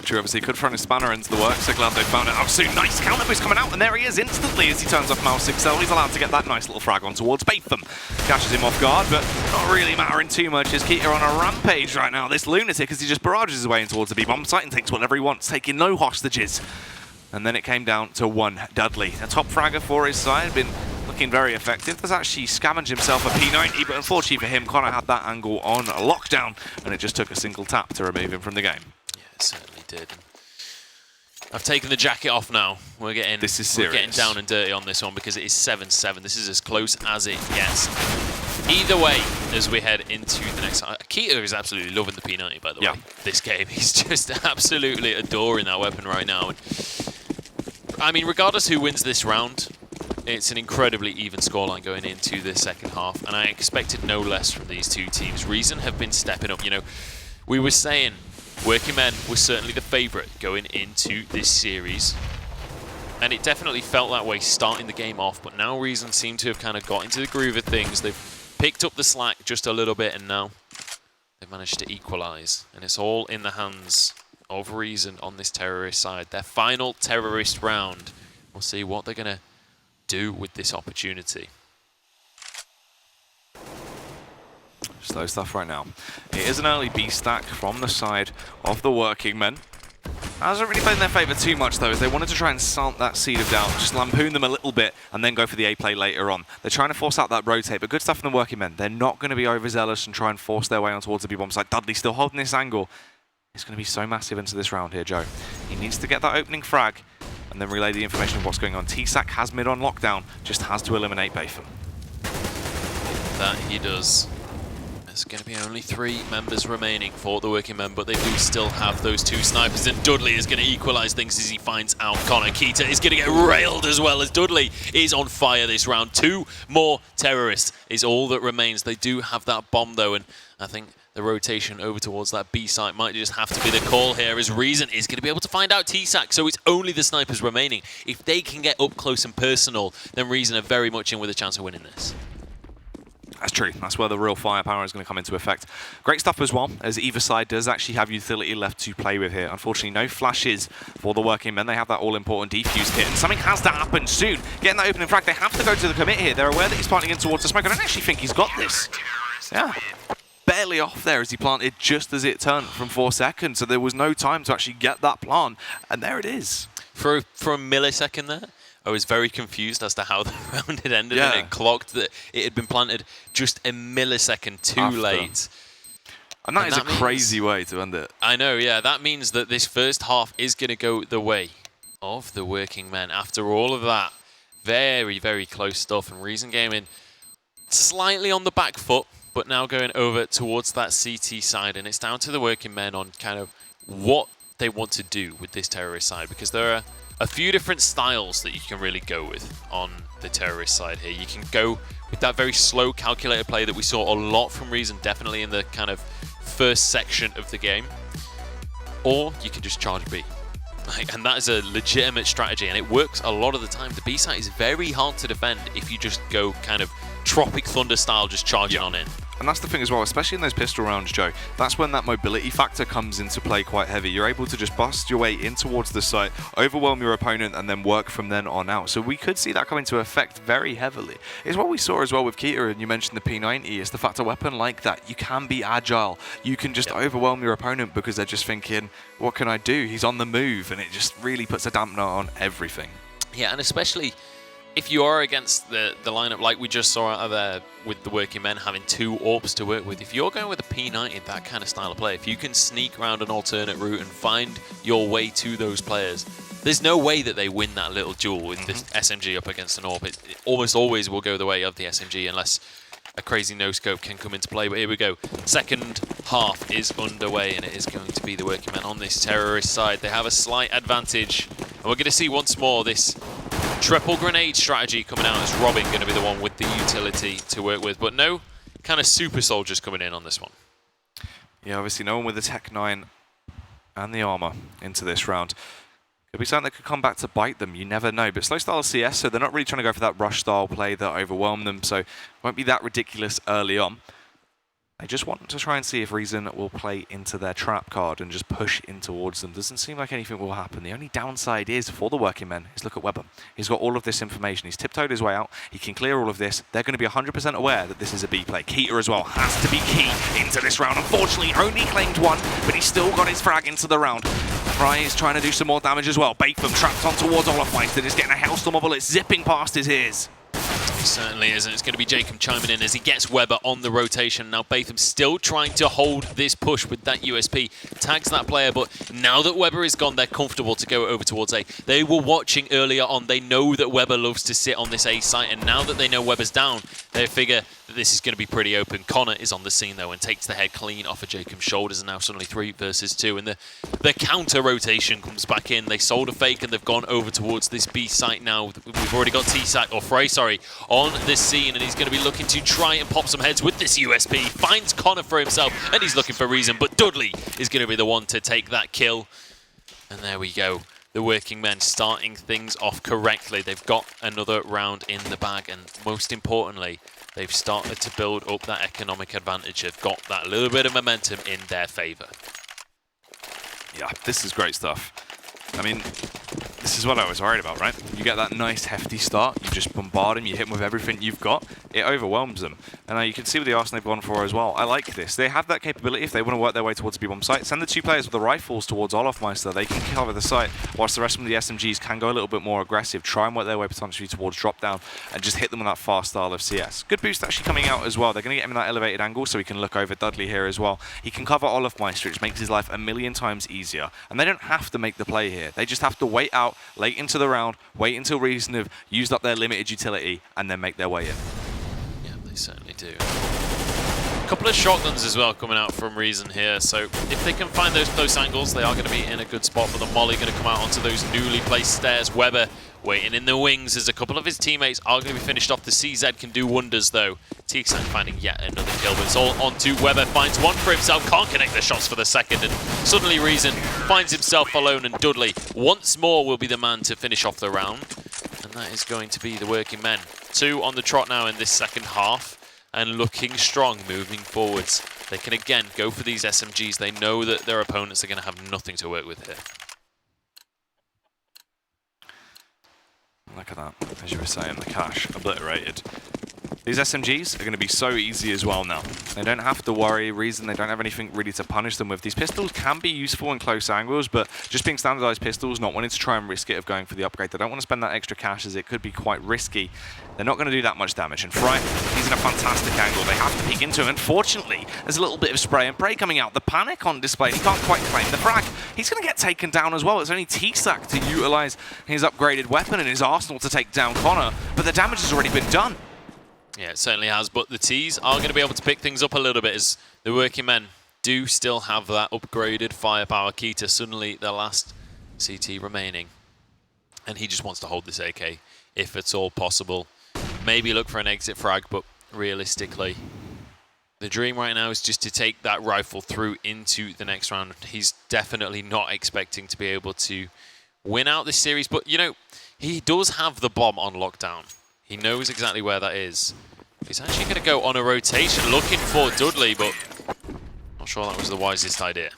True, obviously could throw a spanner into the works, so glad they found it out soon. Nice counter boost coming out, and there he is instantly as he turns off Mouse 6L. He's allowed to get that nice little frag on towards Batham. Catches him off guard, but not really mattering too much as Keita on a rampage right now. This lunatic as he just barrages his way in towards the B-bomb site and takes whatever he wants, taking no hostages. And then it came down to one Dudley. A top fragger for his side, been looking very effective. There's actually scavenged himself a P90, but unfortunately for him, Connor had that angle on lockdown, and it just took a single tap to remove him from the game. Yeah, it certainly did. I've taken the jacket off now. We're getting down and dirty on this one because it is 7-7. This is as close as it gets. Either way, as we head into the next... Keita is absolutely loving the P90, by the way. This game, he's just absolutely adoring that weapon right now. And, I mean, regardless who wins this round, it's an incredibly even scoreline going into the second half, and I expected no less from these two teams. Reason have been stepping up. You know, we were saying Working Men was certainly the favourite going into this series, and it definitely felt that way starting the game off, but now Reason seem to have kind of got into the groove of things. They've picked up the slack just a little bit, and now they've managed to equalise, and it's all in the hands of Reason on this terrorist side. Their final terrorist round. We'll see what they're going to do with this opportunity. Slow stuff right now. It is an early B stack from the side of the Working Men. Hasn't really played in their favour too much though, as they wanted to try and plant that seed of doubt, just lampoon them a little bit and then go for the A play later on. They're trying to force out that rotate, but good stuff from the Working Men. They're not going to be overzealous and try and force their way on towards the B-bomb side. Dudley still holding this angle. It's going to be so massive into this round here, Joe. He needs to get that opening frag and then relay the information of what's going on. T-Sac has mid on lockdown, just has to eliminate Batham. That he does. There's going to be only 3 members remaining for the Working Men, but they do still have those 2 snipers, and Dudley is going to equalise things as he finds out Connor. Keita is going to get railed as well, as Dudley is on fire this round. 2 more terrorists is all that remains. They do have that bomb though, and I think the rotation over towards that B site might just have to be the call here, as Reason is going to be able to find out T-Sac, so it's only the snipers remaining. If they can get up close and personal, then Reason are very much in with a chance of winning this. That's true. That's where the real firepower is going to come into effect. Great stuff as well, as either side does actually have utility left to play with here. Unfortunately, no flashes for the Working Men. They have that all-important defuse kit, and something has to happen soon. Getting that opening frag, they have to go to the commit here. They're aware that he's planting in towards the smoke. I don't actually think he's got this. Yeah. Barely off there as he planted just as it turned from 4 seconds, so there was no time to actually get that plant, and there it is. For a millisecond there, I was very confused as to how the round had ended, and it clocked that it had been planted just a millisecond too late. And that is a crazy way to end it. I know, yeah. That means that this first half is going to go the way of the Working Men. After all of that, very, very close stuff, and Reason Gaming slightly on the back foot, but now going over towards that CT side, and it's down to the Working Men on kind of what they want to do with this terrorist side, because there are a few different styles that you can really go with on the terrorist side here. You can go with that very slow calculated play that we saw a lot from Reason, definitely in the kind of first section of the game, or you can just charge B. And that is a legitimate strategy, and it works a lot of the time. The B site is very hard to defend if you just go kind of Tropic Thunder style, just charging on in. And that's the thing as well, especially in those pistol rounds, Joe. That's when that mobility factor comes into play quite heavy. You're able to just bust your way in towards the site, overwhelm your opponent, and then work from then on out. So we could see that come into effect very heavily. It's what we saw as well with Keita, and you mentioned the P90. It's the fact a weapon like that, you can be agile. You can just overwhelm your opponent because they're just thinking, what can I do? He's on the move, and it just really puts a dampener on everything. Yeah, and especially if you are against the lineup like we just saw out there with the Working Men having 2 AWPs to work with, if you're going with a P90, that kind of style of play, if you can sneak around an alternate route and find your way to those players, there's no way that they win that little duel with the SMG up against an AWP. It almost always will go the way of the SMG unless a crazy no-scope can come into play. But here we go. Second half is underway, and it is going to be the Working Men on this terrorist side. They have a slight advantage, and we're going to see once more this triple grenade strategy coming out, as Robin going to be the one with the utility to work with, but no kind of super soldiers coming in on this one. Yeah, obviously no one with the Tech 9 and the armor into this round. Could be something that could come back to bite them, you never know. But slow style CS, so they're not really trying to go for that rush style play that overwhelmed them, so it won't be that ridiculous early on. They just want to try and see if Reason will play into their trap card and just push in towards them. Doesn't seem like anything will happen. The only downside is, for the working men, is look at Weber. He's got all of this information. He's tiptoed his way out. He can clear all of this. They're going to be 100% aware that this is a B play. Keita as well has to be key into this round. Unfortunately, only claimed one, but he's still got his frag into the round. Fry is trying to do some more damage as well. Batham trapped on towards Olafmeister. He's getting a hailstorm of bullets zipping past his ears. He certainly is, and it's going to be Jacob chiming in as he gets Weber on the rotation. Now Batham still trying to hold this push with that USP. Tags that player, but now that Weber is gone, they're comfortable to go over towards A. They were watching earlier on. They know that Weber loves to sit on this A site, and now that they know Weber's down, they figure that this is going to be pretty open. Connor is on the scene, though, and takes the head clean off of Jacob's shoulders, and now suddenly 3 versus 2, and the counter rotation comes back in. They sold a fake, and they've gone over towards this B site now. We've already got T site, or Frey, sorry, on this scene, and he's going to be looking to try and pop some heads with this USP. Finds Connor for himself, and he's looking for Reason, but Dudley is going to be the one to take that kill. And there we go. The working men starting things off correctly. They've got another round in the bag, and most importantly, they've started to build up that economic advantage. They've got that little bit of momentum in their favor. Yeah, this is great stuff. I mean, this is what I was worried about, right? You get that nice hefty start, you just bombard him, you hit him with everything you've got, it overwhelms them. And now you can see with the arsenal they've gone for as well. I like this. They have that capability if they want to work their way towards the B-bomb site. Send the 2 players with the rifles towards Olafmeister. They can cover the site, whilst the rest of the SMGs can go a little bit more aggressive, try and work their way potentially towards drop down, and just hit them with that fast style of CS. Good boost actually coming out as well. They're going to get him in that elevated angle so he can look over Dudley here as well. He can cover Olafmeister, which makes his life a million times easier. And they don't have to make the play here. They just have to wait out late into the round, wait until Reason have used up their limited utility, and then make their way in. Yeah, they certainly do. A couple of shotguns as well coming out from Reason here, so if they can find those close angles, they are going to be in a good spot. But the Molly going to come out onto those newly placed stairs. Weber waiting in the wings as a couple of his teammates are going to be finished off. The CZ can do wonders though. TXAN finding yet another kill, but it's all onto Weber. Finds one for himself, can't connect the shots for the second, and suddenly Reason finds himself alone, and Dudley once more will be the man to finish off the round. And that is going to be the working men. 2 on the trot now in this second half, and looking strong moving forwards. They can again go for these SMGs. They know that their opponents are going to have nothing to work with here. Look at that, as you were saying, the cache obliterated. These SMGs are going to be so easy as well now. They don't have to worry. Reason they don't have anything really to punish them with. These pistols can be useful in close angles, but just being standardized pistols, not wanting to try and risk it of going for the upgrade. They don't want to spend that extra cash as it could be quite risky. They're not going to do that much damage. And Fry, he's in a fantastic angle. They have to peek into him. Unfortunately, there's a little bit of spray and pray coming out. The panic on display. He can't quite claim the frag. He's going to get taken down as well. It's only TSAC to utilize his upgraded weapon and his arsenal to take down Connor, but the damage has already been done. Yeah, it certainly has, but the T's are going to be able to pick things up a little bit as the working men do still have that upgraded firepower. Keita suddenly the last CT remaining, and he just wants to hold this AK if it's all possible. Maybe look for an exit frag, but realistically, the dream right now is just to take that rifle through into the next round. He's definitely not expecting to be able to win out this series, but you know, he does have the bomb on lockdown. He knows exactly where that is. He's actually going to go on a rotation looking for Dudley, but not sure that was the wisest idea.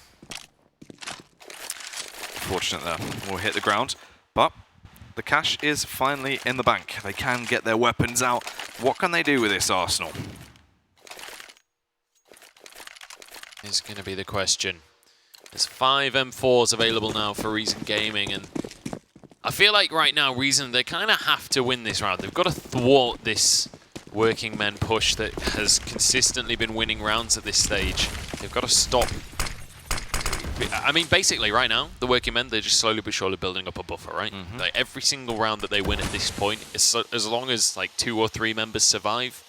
Fortunate there. We'll hit the ground, but the cash is finally in the bank. They can get their weapons out. What can they do with this arsenal? Is going to be the question. There's 5 M4s available now for Reason Gaming, and I feel like right now, Reason, they kind of have to win this round. They've got to thwart this working men push that has consistently been winning rounds at this stage. They've got to stop. I mean, basically, right now, the working men, they're just slowly but surely building up a buffer, right? Mm-hmm. Like, every single round that they win at this point, as long as like 2 or 3 members survive,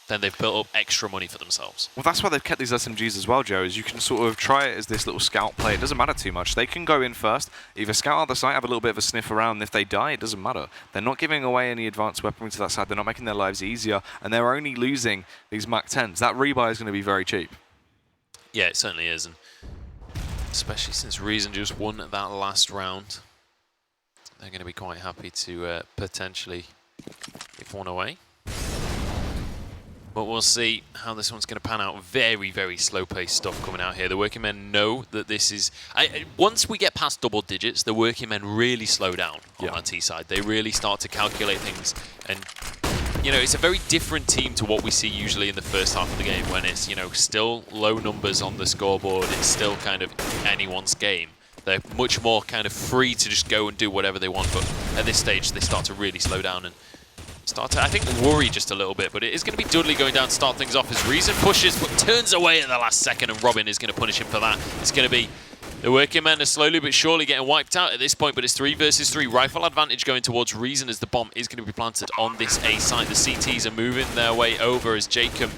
then they've built up extra money for themselves. Well, that's why they've kept these SMGs as well, Joe, is you can sort of try it as this little scout play. It doesn't matter too much. They can go in first, either scout out the site, have a little bit of a sniff around, and if they die, it doesn't matter. They're not giving away any advanced weaponry to that side. They're not making their lives easier, and they're only losing these Mach 10s. That rebuy is going to be very cheap. Yeah, it certainly is. And especially since Reason just won that last round. They're going to be quite happy to potentially give one away. But we'll see how this one's going to pan out. Very, very slow-paced stuff coming out here. The working men know that this is... once we get past double digits, the working men really slow down on our T side. They really start to calculate things. And, you know, it's a very different team to what we see usually in the first half of the game when it's, you know, still low numbers on the scoreboard. It's still kind of anyone's game. They're much more kind of free to just go and do whatever they want. But at this stage, they start to really slow down and start to, I think, worry just a little bit. But it is going to be Dudley going down to start things off as Reason pushes, but turns away at the last second, and Robin is going to punish him for that. It's going to be the working men are slowly but surely getting wiped out at this point, but it's 3 versus 3. Rifle advantage going towards Reason as the bomb is going to be planted on this A side. The CTs are moving their way over as Jacob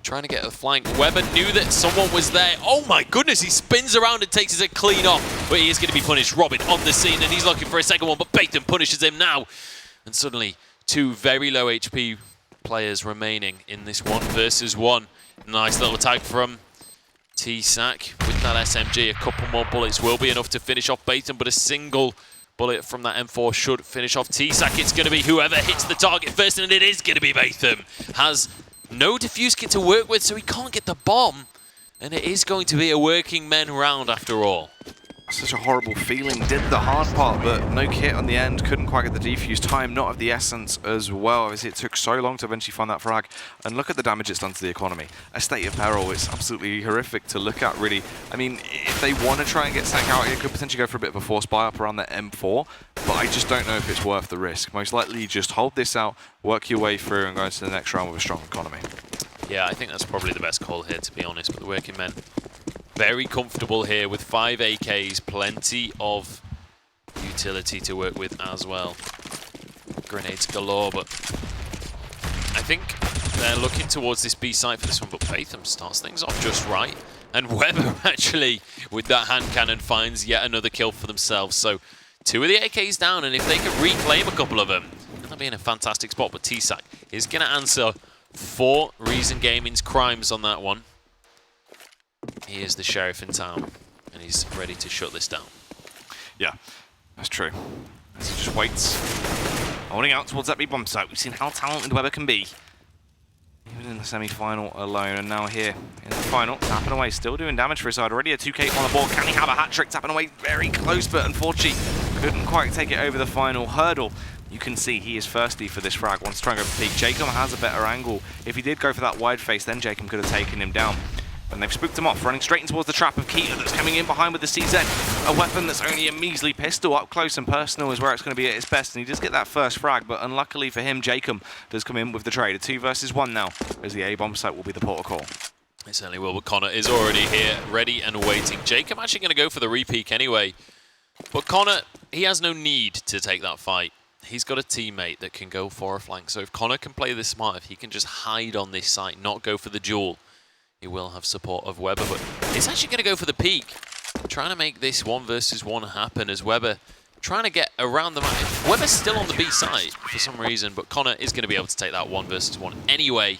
trying to get a flank. Weber knew that someone was there. Oh my goodness, he spins around and takes it clean off, but he is going to be punished. Robin on the scene, and he's looking for a second one, but Baton punishes him now. And suddenly, 2 very low HP players remaining in this 1 versus 1. Nice little tag from T-Sack with that SMG. A couple more bullets will be enough to finish off Baton, but a single bullet from that M4 should finish off T-Sack. It's going to be whoever hits the target first, and it is going to be Baton. Has no defuse kit to work with, so he can't get the bomb. And it is going to be a working men round after all. Such a horrible feeling. Did the hard part, but no kit on the end. Couldn't quite get the defuse. Time not of the essence as well, as it took so long to eventually find that frag. And look at the damage it's done to the economy. A state of peril. It's absolutely horrific to look at, really. I mean, if they want to try and get Sank out, it could potentially go for a bit of a force buy up around that M4. But I just don't know if it's worth the risk. Most likely, just hold this out, work your way through, and go into the next round with a strong economy. Yeah, I think that's probably the best call here, to be honest. But the working men very comfortable here with 5 AKs, plenty of utility to work with as well. Grenades galore, but I think they're looking towards this B site for this one, but Batham starts things off just right. And Weber actually, with that hand cannon, finds yet another kill for themselves. So 2 of the AKs down, and if they can reclaim a couple of them, that'll be in a fantastic spot. But T-Sack is going to answer for Reason Gaming's crimes on that one. He is the sheriff in town, and he's ready to shut this down. Yeah, that's true. As he just waits, holding out towards that B bomb site. We've seen how talented Weber can be, even in the semi-final alone, and now here in the final, tapping away, still doing damage for his side. Already a 2K on the board. Can he have a hat-trick? Tapping away very close, but unfortunately couldn't quite take it over the final hurdle. You can see he is thirsty for this frag. Wants to try and go for peak. Jacob has a better angle. If he did go for that wide face, then Jacob could have taken him down. And they've spooked him off, running straight in towards the trap of Keita that's coming in behind with the CZ. A weapon that's only a measly pistol. Up close and personal is where it's going to be at its best. And he does get that first frag, but unluckily for him, Jacob does come in with the trade. A 2 versus 1 now, as the A-bomb site will be the protocol. It certainly will, but Connor is already here, ready and waiting. Jacob actually going to go for the re-peak anyway. But Connor, he has no need to take that fight. He's got a teammate that can go for a flank. So if Connor can play this smart, if he can just hide on this site, not go for the duel, he will have support of Weber, but he's actually going to go for the peak. Trying to make this 1 versus 1 happen as Weber trying to get around the map. Weber's still on the B side for some reason, but Connor is going to be able to take that 1 versus 1 anyway.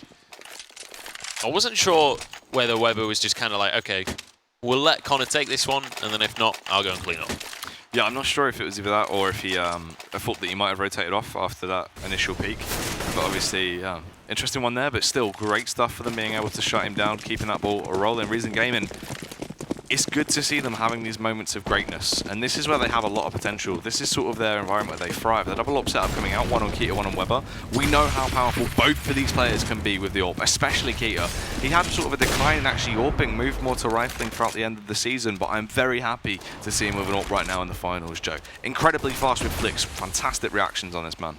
I wasn't sure whether Weber was just kind of like, okay, we'll let Connor take this one, and then if not, I'll go and clean up. Yeah, I'm not sure if it was either that or if he I thought that he might have rotated off after that initial peak. But obviously, interesting one there, but still great stuff for them being able to shut him down, keeping that ball rolling. Reason Gaming, it's good to see them having these moments of greatness. And this is where they have a lot of potential. This is sort of their environment where they thrive. The double AWP setup coming out, 1 on Keita, 1 on Weber. We know how powerful both of these players can be with the AWP, especially Keita. He had sort of a decline in actually AWPing, moved more to rifling throughout the end of the season, but I'm very happy to see him with an AWP right now in the finals, Joe. Incredibly fast with flicks, fantastic reactions on this man.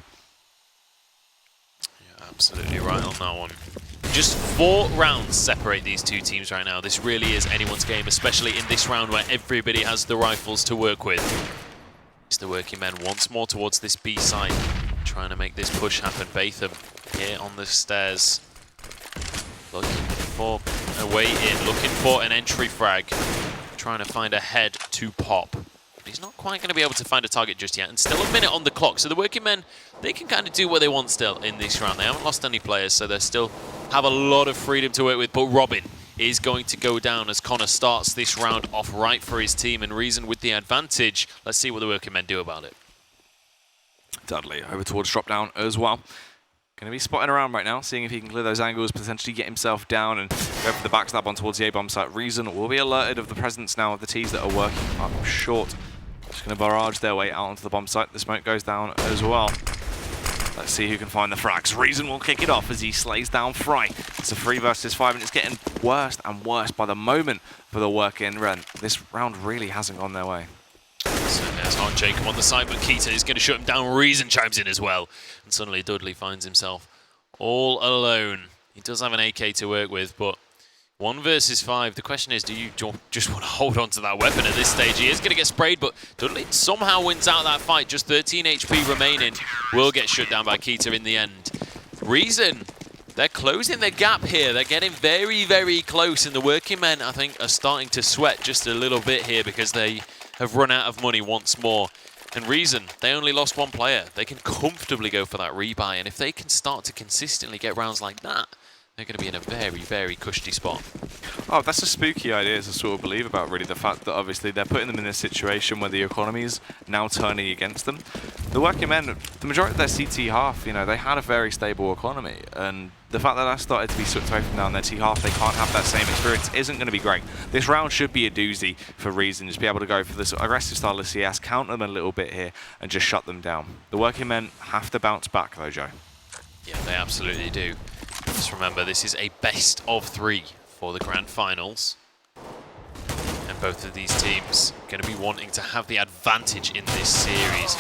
Yeah, absolutely right on that one. Just 4 rounds separate these 2 teams right now. This really is anyone's game, especially in this round where everybody has the rifles to work with. It's the working men once more towards this B side, trying to make this push happen. Batham here on the stairs, looking for a way in, looking for an entry frag, trying to find a head to pop. He's not quite going to be able to find a target just yet, and still a minute on the clock. So the working men, they can kind of do what they want still in this round. They haven't lost any players, so they still have a lot of freedom to work with. But Robin is going to go down as Connor starts this round off right for his team, and Reason with the advantage. Let's see what the working men do about it. Dudley over towards drop down as well. Going to be spotting around right now, seeing if he can clear those angles, potentially get himself down and go for the backstab on towards the A-bomb site. Reason will be alerted of the presence now of the T's that are working up short. Just going to barrage their way out onto the bomb site. The smoke goes down as well. Let's see who can find the frags. Reason will kick it off as he slays down Fry. It's a 3 versus 5, and it's getting worse and worse by the moment for the work-in run. This round really hasn't gone their way. So there's on Jacob on the side, but Keita is going to shut him down. Reason chimes in as well. And suddenly Dudley finds himself all alone. He does have an AK to work with, but 1 versus 5. The question is, do you just want to hold on to that weapon at this stage? He is going to get sprayed, but Dudley somehow wins out that fight. Just 13 HP remaining. Will get shut down by Keita in the end. Reason, they're closing the gap here. They're getting very, very close. And the working men, I think, are starting to sweat just a little bit here because they have run out of money once more. And Reason, they only lost 1 player. They can comfortably go for that rebuy. And if they can start to consistently get rounds like that, they're going to be in a very, very cushy spot. Oh, that's a spooky idea to sort of believe about, really. The fact that obviously they're putting them in a situation where the economy is now turning against them. The working men, the majority of their CT half, you know, they had a very stable economy. And the fact that started to be swept away from down their T half, they can't have that same experience, isn't going to be great. This round should be a doozy for Reason. Just be able to go for this aggressive style of CS, count them a little bit here, and just shut them down. The working men have to bounce back, though, Joe. Yeah, they absolutely do. Just remember, this is a best of 3 for the grand finals. And both of these teams going to be wanting to have the advantage in this series.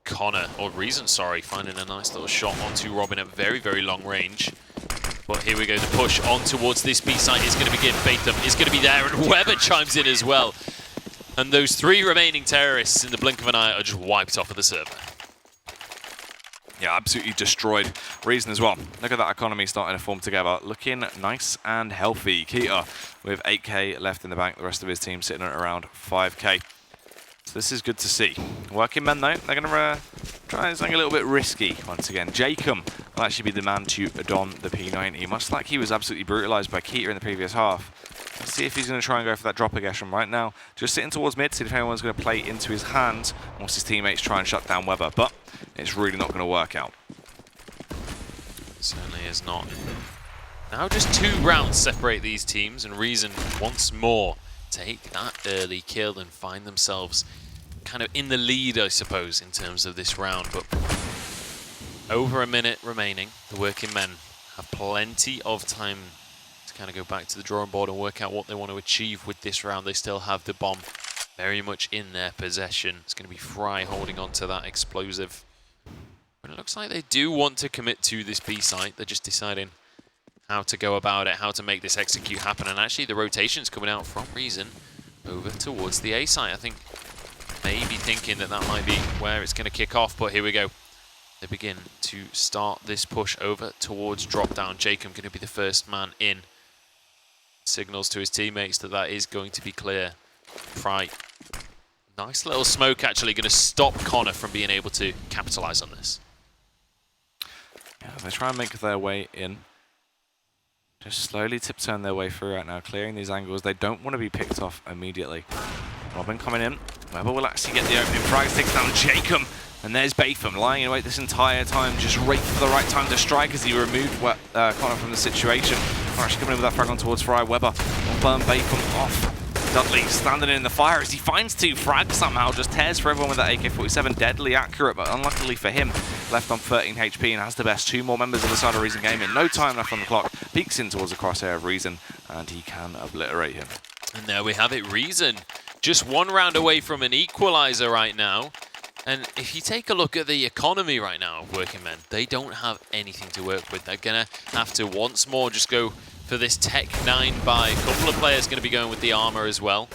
Connor, or Reason, sorry, finding a nice little shot onto Robin at very, very long range. But here we go, the push on towards this B site is going to begin. Fathom is going to be there, and Weber chimes in as well. And those 3 remaining terrorists in the blink of an eye are just wiped off of the server. Yeah, absolutely destroyed Reason as well. Look at that economy starting to form together. Looking nice and healthy. Keita with 8k left in the bank. The rest of his team sitting at around 5k. So this is good to see. Working men, though, they're going to try something a little bit risky once again. Jacob will actually be the man to don the P90. Much like he was absolutely brutalized by Keita in the previous half. Let's see if he's going to try and go for that drop aggression right now. Just sitting towards mid, see if anyone's going to play into his hands once his teammates try and shut down Weber. But it's really not going to work out. Certainly is not. Now just 2 rounds separate these teams, and Reason once more take that early kill and find themselves kind of in the lead, I suppose, in terms of this round. But over a minute remaining, the working men have plenty of time to kind of go back to the drawing board and work out what they want to achieve with this round. They still have the bomb very much in their possession. It's going to be Fry holding on to that explosive. But it looks like they do want to commit to this B site. They're just deciding how to go about it, how to make this execute happen. And actually the rotation's coming out from Reason over towards the A site. I think maybe thinking that that might be where it's going to kick off, but here we go. They begin to start this push over towards drop down. Jacob going to be the first man in. Signals to his teammates that that is going to be clear. Fry. Nice little smoke actually going to stop Connor from being able to capitalize on this. Yeah, they try and make their way in. Just slowly tiptoeing their way through right now, clearing these angles. They don't want to be picked off immediately. Robin coming in. Weber will actually get the opening. Frags takes down Jacob. And there's Batham lying in wait this entire time, just wait for the right time to strike as he removed Connor from the situation. Connor actually coming in with that frag on towards Fry. Weber will burn Batham off. Dudley standing in the fire as he finds 2 frags somehow, just tears for everyone with that AK-47. Deadly accurate, but unluckily for him, left on 13 HP and has the best. 2 more members of the side of Reason Gaming. No time left on the clock. Peeks in towards the crosshair of Reason, and he can obliterate him. And there we have it, Reason. Just 1 round away from an equalizer right now. And if you take a look at the economy right now of working men, they don't have anything to work with. They're going to have to once more just go for this Tech 9 buy. A couple of players going to be going with the armor as well.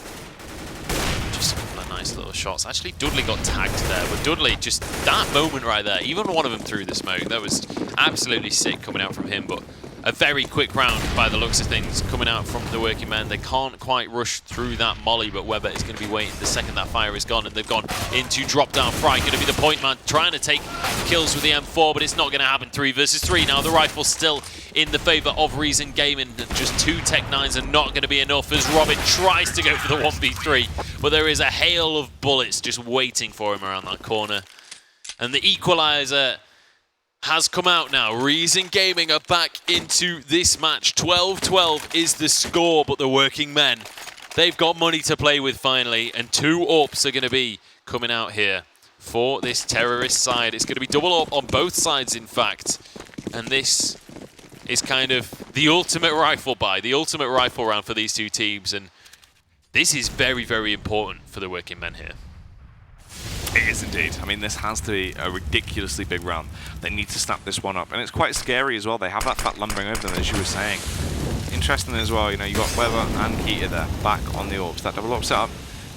Just a couple of nice little shots. Actually, Dudley got tagged there, but Dudley, just that moment right there, even one of them threw the smoke. That was absolutely sick coming out from him, but a very quick round by the looks of things coming out from the working men. They can't quite rush through that molly, but Weber is going to be waiting the second that fire is gone, and they've gone into drop down. Fry going to be the point man, trying to take kills with the M4, but it's not going to happen. 3 versus 3 now. The rifle's still in the favor of Reason Gaming. Just 2 Tech 9s are not going to be enough as Robin tries to go for the 1v3, but there is a hail of bullets just waiting for him around that corner. And the equalizer has come out now. Reason Gaming are back into this match. 12-12 is the score, but the working men, they've got money to play with finally, and 2 AWPs are going to be coming out here for this terrorist side. It's going to be double AWP on both sides, in fact, and this is kind of the ultimate rifle buy, the ultimate rifle round for these 2 teams, and this is very, very important for the working men here. It is indeed. I mean, this has to be a ridiculously big round. They need to snap this one up. And it's quite scary as well. They have that fact lumbering over them, as you were saying. Interesting as well, you know, you got Weber and Keita there, back on the AWPs. That double AWP setup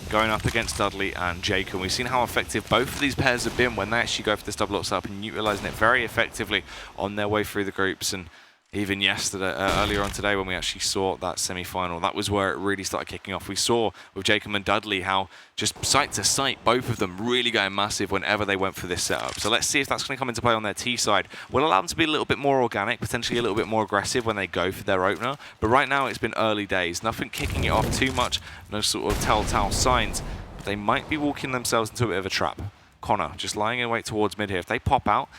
going up against Dudley and Jacob. We've seen how effective both of these pairs have been when they actually go for this double AWP setup and utilising it very effectively on their way through the groups. And even yesterday, earlier on today, when we actually saw that semi-final, that was where it really started kicking off. We saw with Jacob and Dudley how just site to site, both of them really going massive whenever they went for this setup. So let's see if that's going to come into play on their T side. We'll allow them to be a little bit more organic, potentially a little bit more aggressive when they go for their opener. But right now, it's been early days. Nothing kicking it off too much, no sort of telltale signs. But they might be walking themselves into a bit of a trap. Connor just lying in wait towards mid here. If they pop out,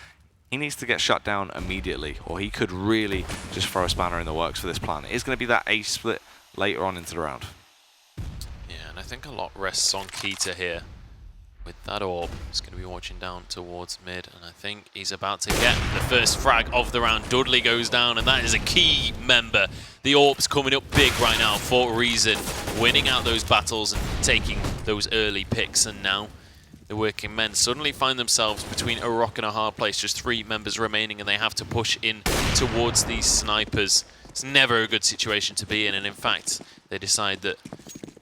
he needs to get shut down immediately, or he could really just throw a spanner in the works for this plan. It is going to be that A split later on into the round. Yeah, and I think a lot rests on Keita here. With that AWP, he's going to be watching down towards mid, and I think he's about to get the first frag of the round. Dudley goes down, and that is a key member. The AWP's coming up big right now for Reason, winning out those battles and taking those early picks, and now the working men suddenly find themselves between a rock and a hard place. Just 3 members remaining, and they have to push in towards these snipers. It's never a good situation to be in, and in fact, they decide that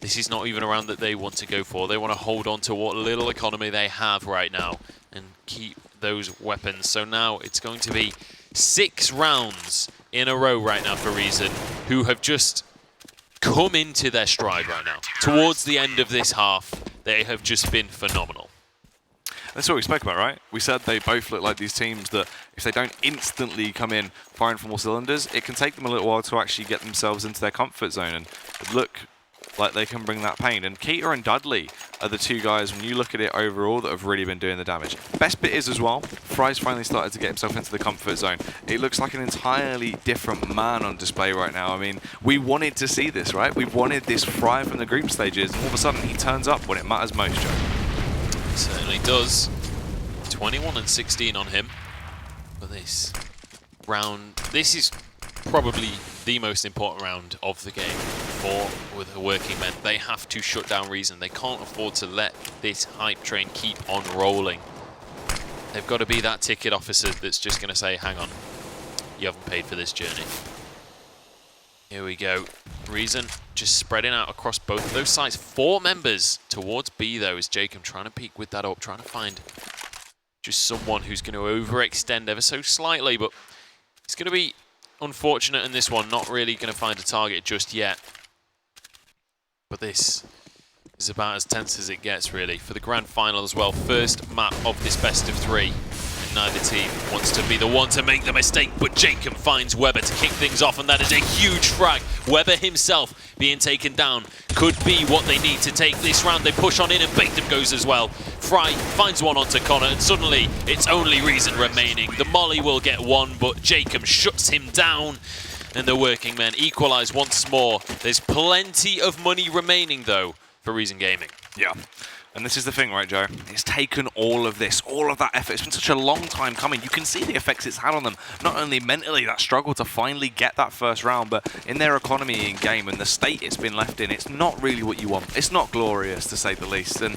this is not even a round that they want to go for. They want to hold on to what little economy they have right now and keep those weapons. So now it's going to be 6 rounds in a row right now for Reason, who have just come into their stride right now. Towards the end of this half, they have just been phenomenal. That's what we spoke about, right? We said they both look like these teams that if they don't instantly come in firing from all cylinders, it can take them a little while to actually get themselves into their comfort zone and look like they can bring that pain. And Keita and Dudley are the 2 guys, when you look at it overall, that have really been doing the damage. Best bit is as well, Fry's finally started to get himself into the comfort zone. It looks like an entirely different man on display right now. I mean, we wanted to see this, right? We wanted this Fry from the group stages, and all of a sudden he turns up when it matters most, Joe. Certainly does. 21 and 16 on him. But this round, this is probably the most important round of the game with the working men. They have to shut down Reason. They can't afford to let this hype train keep on rolling. They've got to be that ticket officer that's just going to say, hang on, you haven't paid for this journey. Here we go. Reason just spreading out across both of those sides. 4 members towards B, though, is Jacob trying to peek with that AWP, trying to find just someone who's going to overextend ever so slightly, but it's going to be unfortunate in this one. Not really going to find a target just yet. But this is about as tense as it gets, really, for the grand final as well. First map of this best of 3. Neither team wants to be the one to make the mistake, but Jacob finds Weber to kick things off, and that is a huge frag. Weber himself being taken down could be what they need to take this round. They push on in, and Batham goes as well. Fry finds one onto Connor, and suddenly it's only Reason remaining. The molly will get one, but Jacob shuts him down, and the working men equalize once more. There's plenty of money remaining, though, for Reason Gaming. Yeah. And this is the thing, right, Joe? It's taken all of this, all of that effort. It's been such a long time coming. You can see the effects it's had on them. Not only mentally, that struggle to finally get that first round, but in their economy in game and the state it's been left in, it's not really what you want. It's not glorious, to say the least. And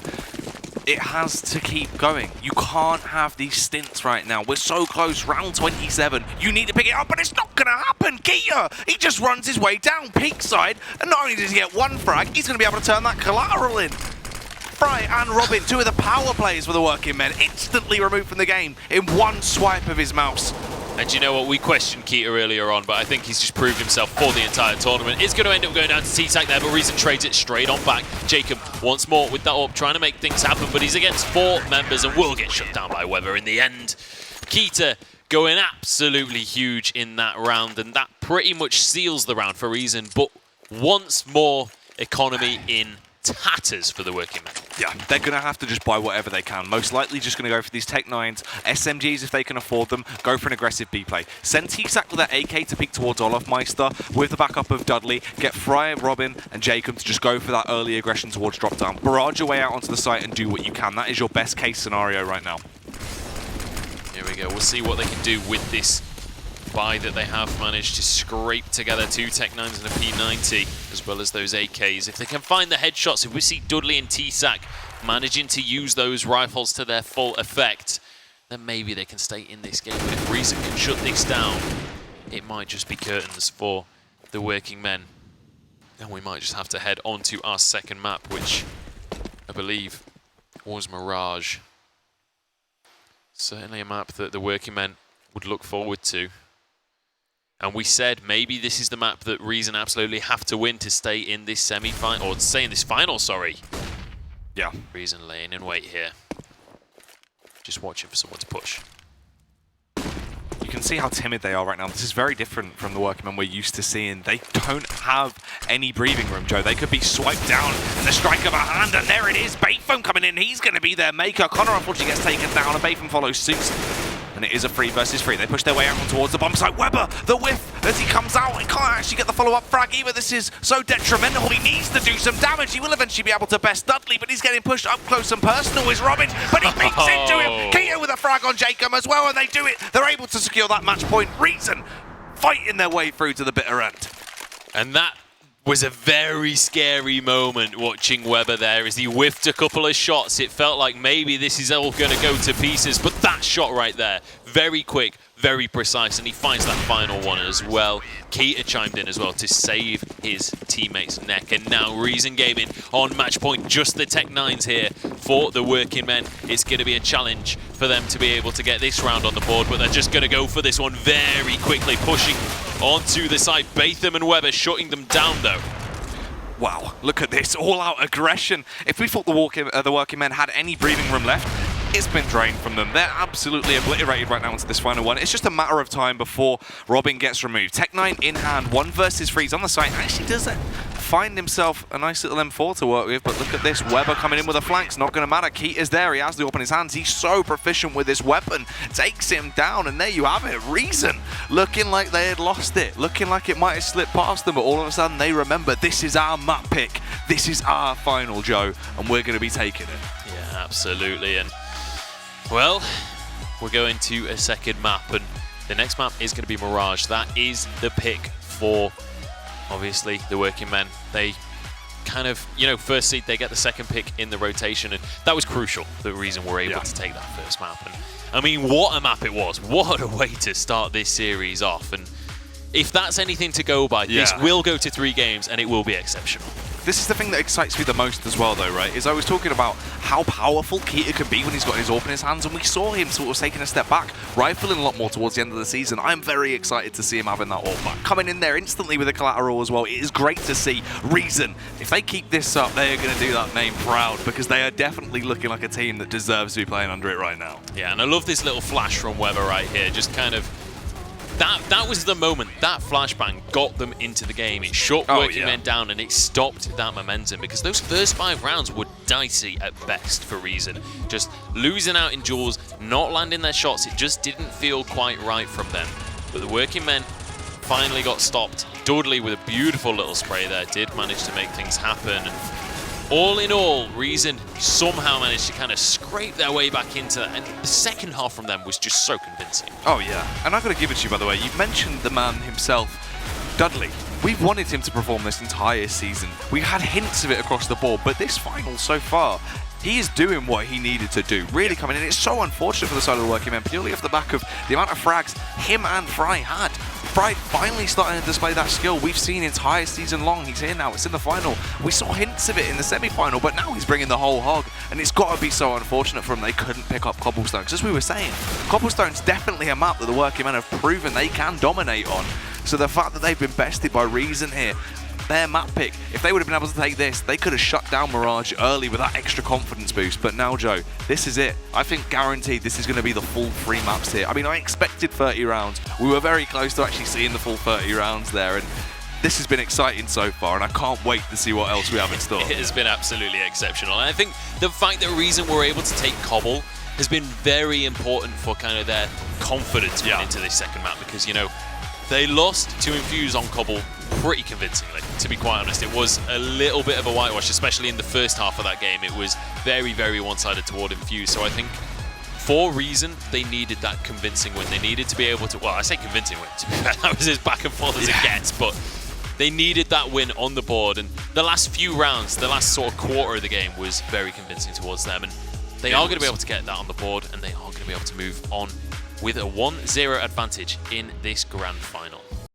it has to keep going. You can't have these stints right now. We're so close, round 27. You need to pick it up, but it's not going to happen. Keita, he just runs his way down peak side, and not only does he get 1 frag, he's going to be able to turn that collateral in. Fry and Robin, 2 of the power players for the working men, instantly removed from the game in 1 swipe of his mouse. And you know what? We questioned Keita earlier on, but I think he's just proved himself for the entire tournament. It's going to end up going down to T-Sac there, but Reason trades it straight on back. Jacob once more with that up, trying to make things happen, but he's against 4 members and will get shut down by Weber in the end. Keita going absolutely huge in that round, and that pretty much seals the round for Reason, but once more, economy in tatters for the working men. Yeah, they're going to have to just buy whatever they can. Most likely just going to go for these Tech 9s, SMGs if they can afford them, go for an aggressive B play. Send T-Sac with that AK to peek towards Olafmeister with the backup of Dudley, get Fryer, Robin and Jacob to just go for that early aggression towards drop down. Barrage your way out onto the site and do what you can. That is your best case scenario right now. Here we go, we'll see what they can do with this buy that they have managed to scrape together 2 Tech 9s and a P90, as well as those AKs. If they can find the headshots, if we see Dudley and T-Sac managing to use those rifles to their full effect, then maybe they can stay in this game. But if Reason can shut this down, it might just be curtains for the working men. And we might just have to head on to our second map, which I believe was Mirage. Certainly a map that the working men would look forward to. And we said maybe this is the map that Reason absolutely have to win to stay in this semi-final, or to stay in this final, sorry. Yeah. Reason laying in wait here. Just watching for someone to push. You can see how timid they are right now. This is very different from the workmen we're used to seeing. They don't have any breathing room, Joe. They could be swiped down in the strike of a hand, and there it is. Batham coming in. He's going to be their maker. Connor unfortunately gets taken down, and Batham follows suit. And it is a 3 versus 3. They push their way out towards the bomb site. Weber, the whiff as he comes out. He can't actually get the follow-up frag either. This is so detrimental. He needs to do some damage. He will eventually be able to best Dudley, but he's getting pushed up close and personal is Robin. But he beats into him. Keita with a frag on Jacob as well, and they do it. They're able to secure that match point. Reason fighting their way through to the bitter end. And that was a very scary moment watching Weber there as he whiffed a couple of shots. It felt like maybe this is all going to go to pieces, but that shot right there, very quick, very precise, and he finds that final one as well. Keita chimed in as well to save his teammate's neck, and now Reason Gaming on match point, just the Tech 9s here for the working men. It's going to be a challenge for them to be able to get this round on the board, but they're just going to go for this one very quickly, pushing onto the side. Batham and Weber shutting them down though. Wow, look at this, all-out aggression. If we thought the working men had any breathing room left, it's been drained from them. They're absolutely obliterated right now into this final one. It's just a matter of time before Robin gets removed. Tech 9 in hand, 1 versus 3. He's on the site. Actually does find himself a nice little M4 to work with, but look at this. Weber coming in with a flank. It's not going to matter. Keita's there. He has the AWP in his hands. He's so proficient with this weapon. Takes him down, and there you have it. Reason looking like they had lost it. Looking like it might have slipped past them, but all of a sudden they remember this is our map pick. This is our final, Joe, and we're going to be taking it. Yeah, absolutely. And well, we're going to a second map, and the next map is going to be Mirage. That is the pick for, obviously, the working men. They kind of, first seed, they get the second pick in the rotation, and that was crucial, the reason we're able to take that first map. And I mean, what a map it was. What a way to start this series off. And if that's anything to go by, this will go to 3 games, and it will be exceptional. This is the thing that excites me the most as well, though, right? Is I was talking about how powerful Keita can be when he's got his AWP in his hands, and we saw him sort of taking a step back, rifling a lot more towards the end of the season. I'm very excited to see him having that AWP back. Coming in there instantly with a collateral as well. It is great to see. Reason, if they keep this up, they are going to do that name proud, because they are definitely looking like a team that deserves to be playing under it right now. Yeah, and I love this little flash from Weber right here. Just kind of That was the moment. That flashbang got them into the game. It shut working men down, and it stopped that momentum, because those first 5 rounds were dicey at best for Reason. Just losing out in duels, not landing their shots. It just didn't feel quite right from them. But the working men finally got stopped. Dudley with a beautiful little spray there did manage to make things happen. All in all, Reason somehow managed to kind of scrape their way back into that, and the second half from them was just so convincing. Oh yeah, and I've got to give it to you, by the way. You've mentioned the man himself, Dudley. We've wanted him to perform this entire season. We had hints of it across the board, but this final so far, he is doing what he needed to do, really coming in. It's so unfortunate for the side of the working men, purely off the back of the amount of frags him and Fry had. Fry finally starting to display that skill we've seen entire season long. He's here now, it's in the final. We saw hints of it in the semi-final, but now he's bringing the whole hog, and it's got to be so unfortunate for him they couldn't pick up Cobblestone. Because as we were saying, Cobblestone's definitely a map that the working men have proven they can dominate on. So the fact that they've been bested by Reason here, their map pick, if they would have been able to take this, they could have shut down Mirage early with that extra confidence boost. But now, Joe, this is it. I think guaranteed this is going to be the full 3 maps here. I mean, I expected 30 rounds. We were very close to actually seeing the full 30 rounds there, and this has been exciting so far, and I can't wait to see what else we have in store. It has been absolutely exceptional, and I think the fact that Reason were able to take Cobble has been very important for kind of their confidence going into this second map, because, you know, they lost to Infuse on Cobble pretty convincingly, to be quite honest. It was a little bit of a whitewash, especially in the first half of that game. It was very, very one-sided toward Infuse. So I think for Reason, they needed that convincing win. They needed to be able to, well, I say convincing win, to be fair, that was as back and forth as it gets, but they needed that win on the board. And the last few rounds, the last sort of quarter of the game was very convincing towards them. And they are going to be able to get that on the board, and they are going to be able to move on with a 1-0 advantage in this grand final.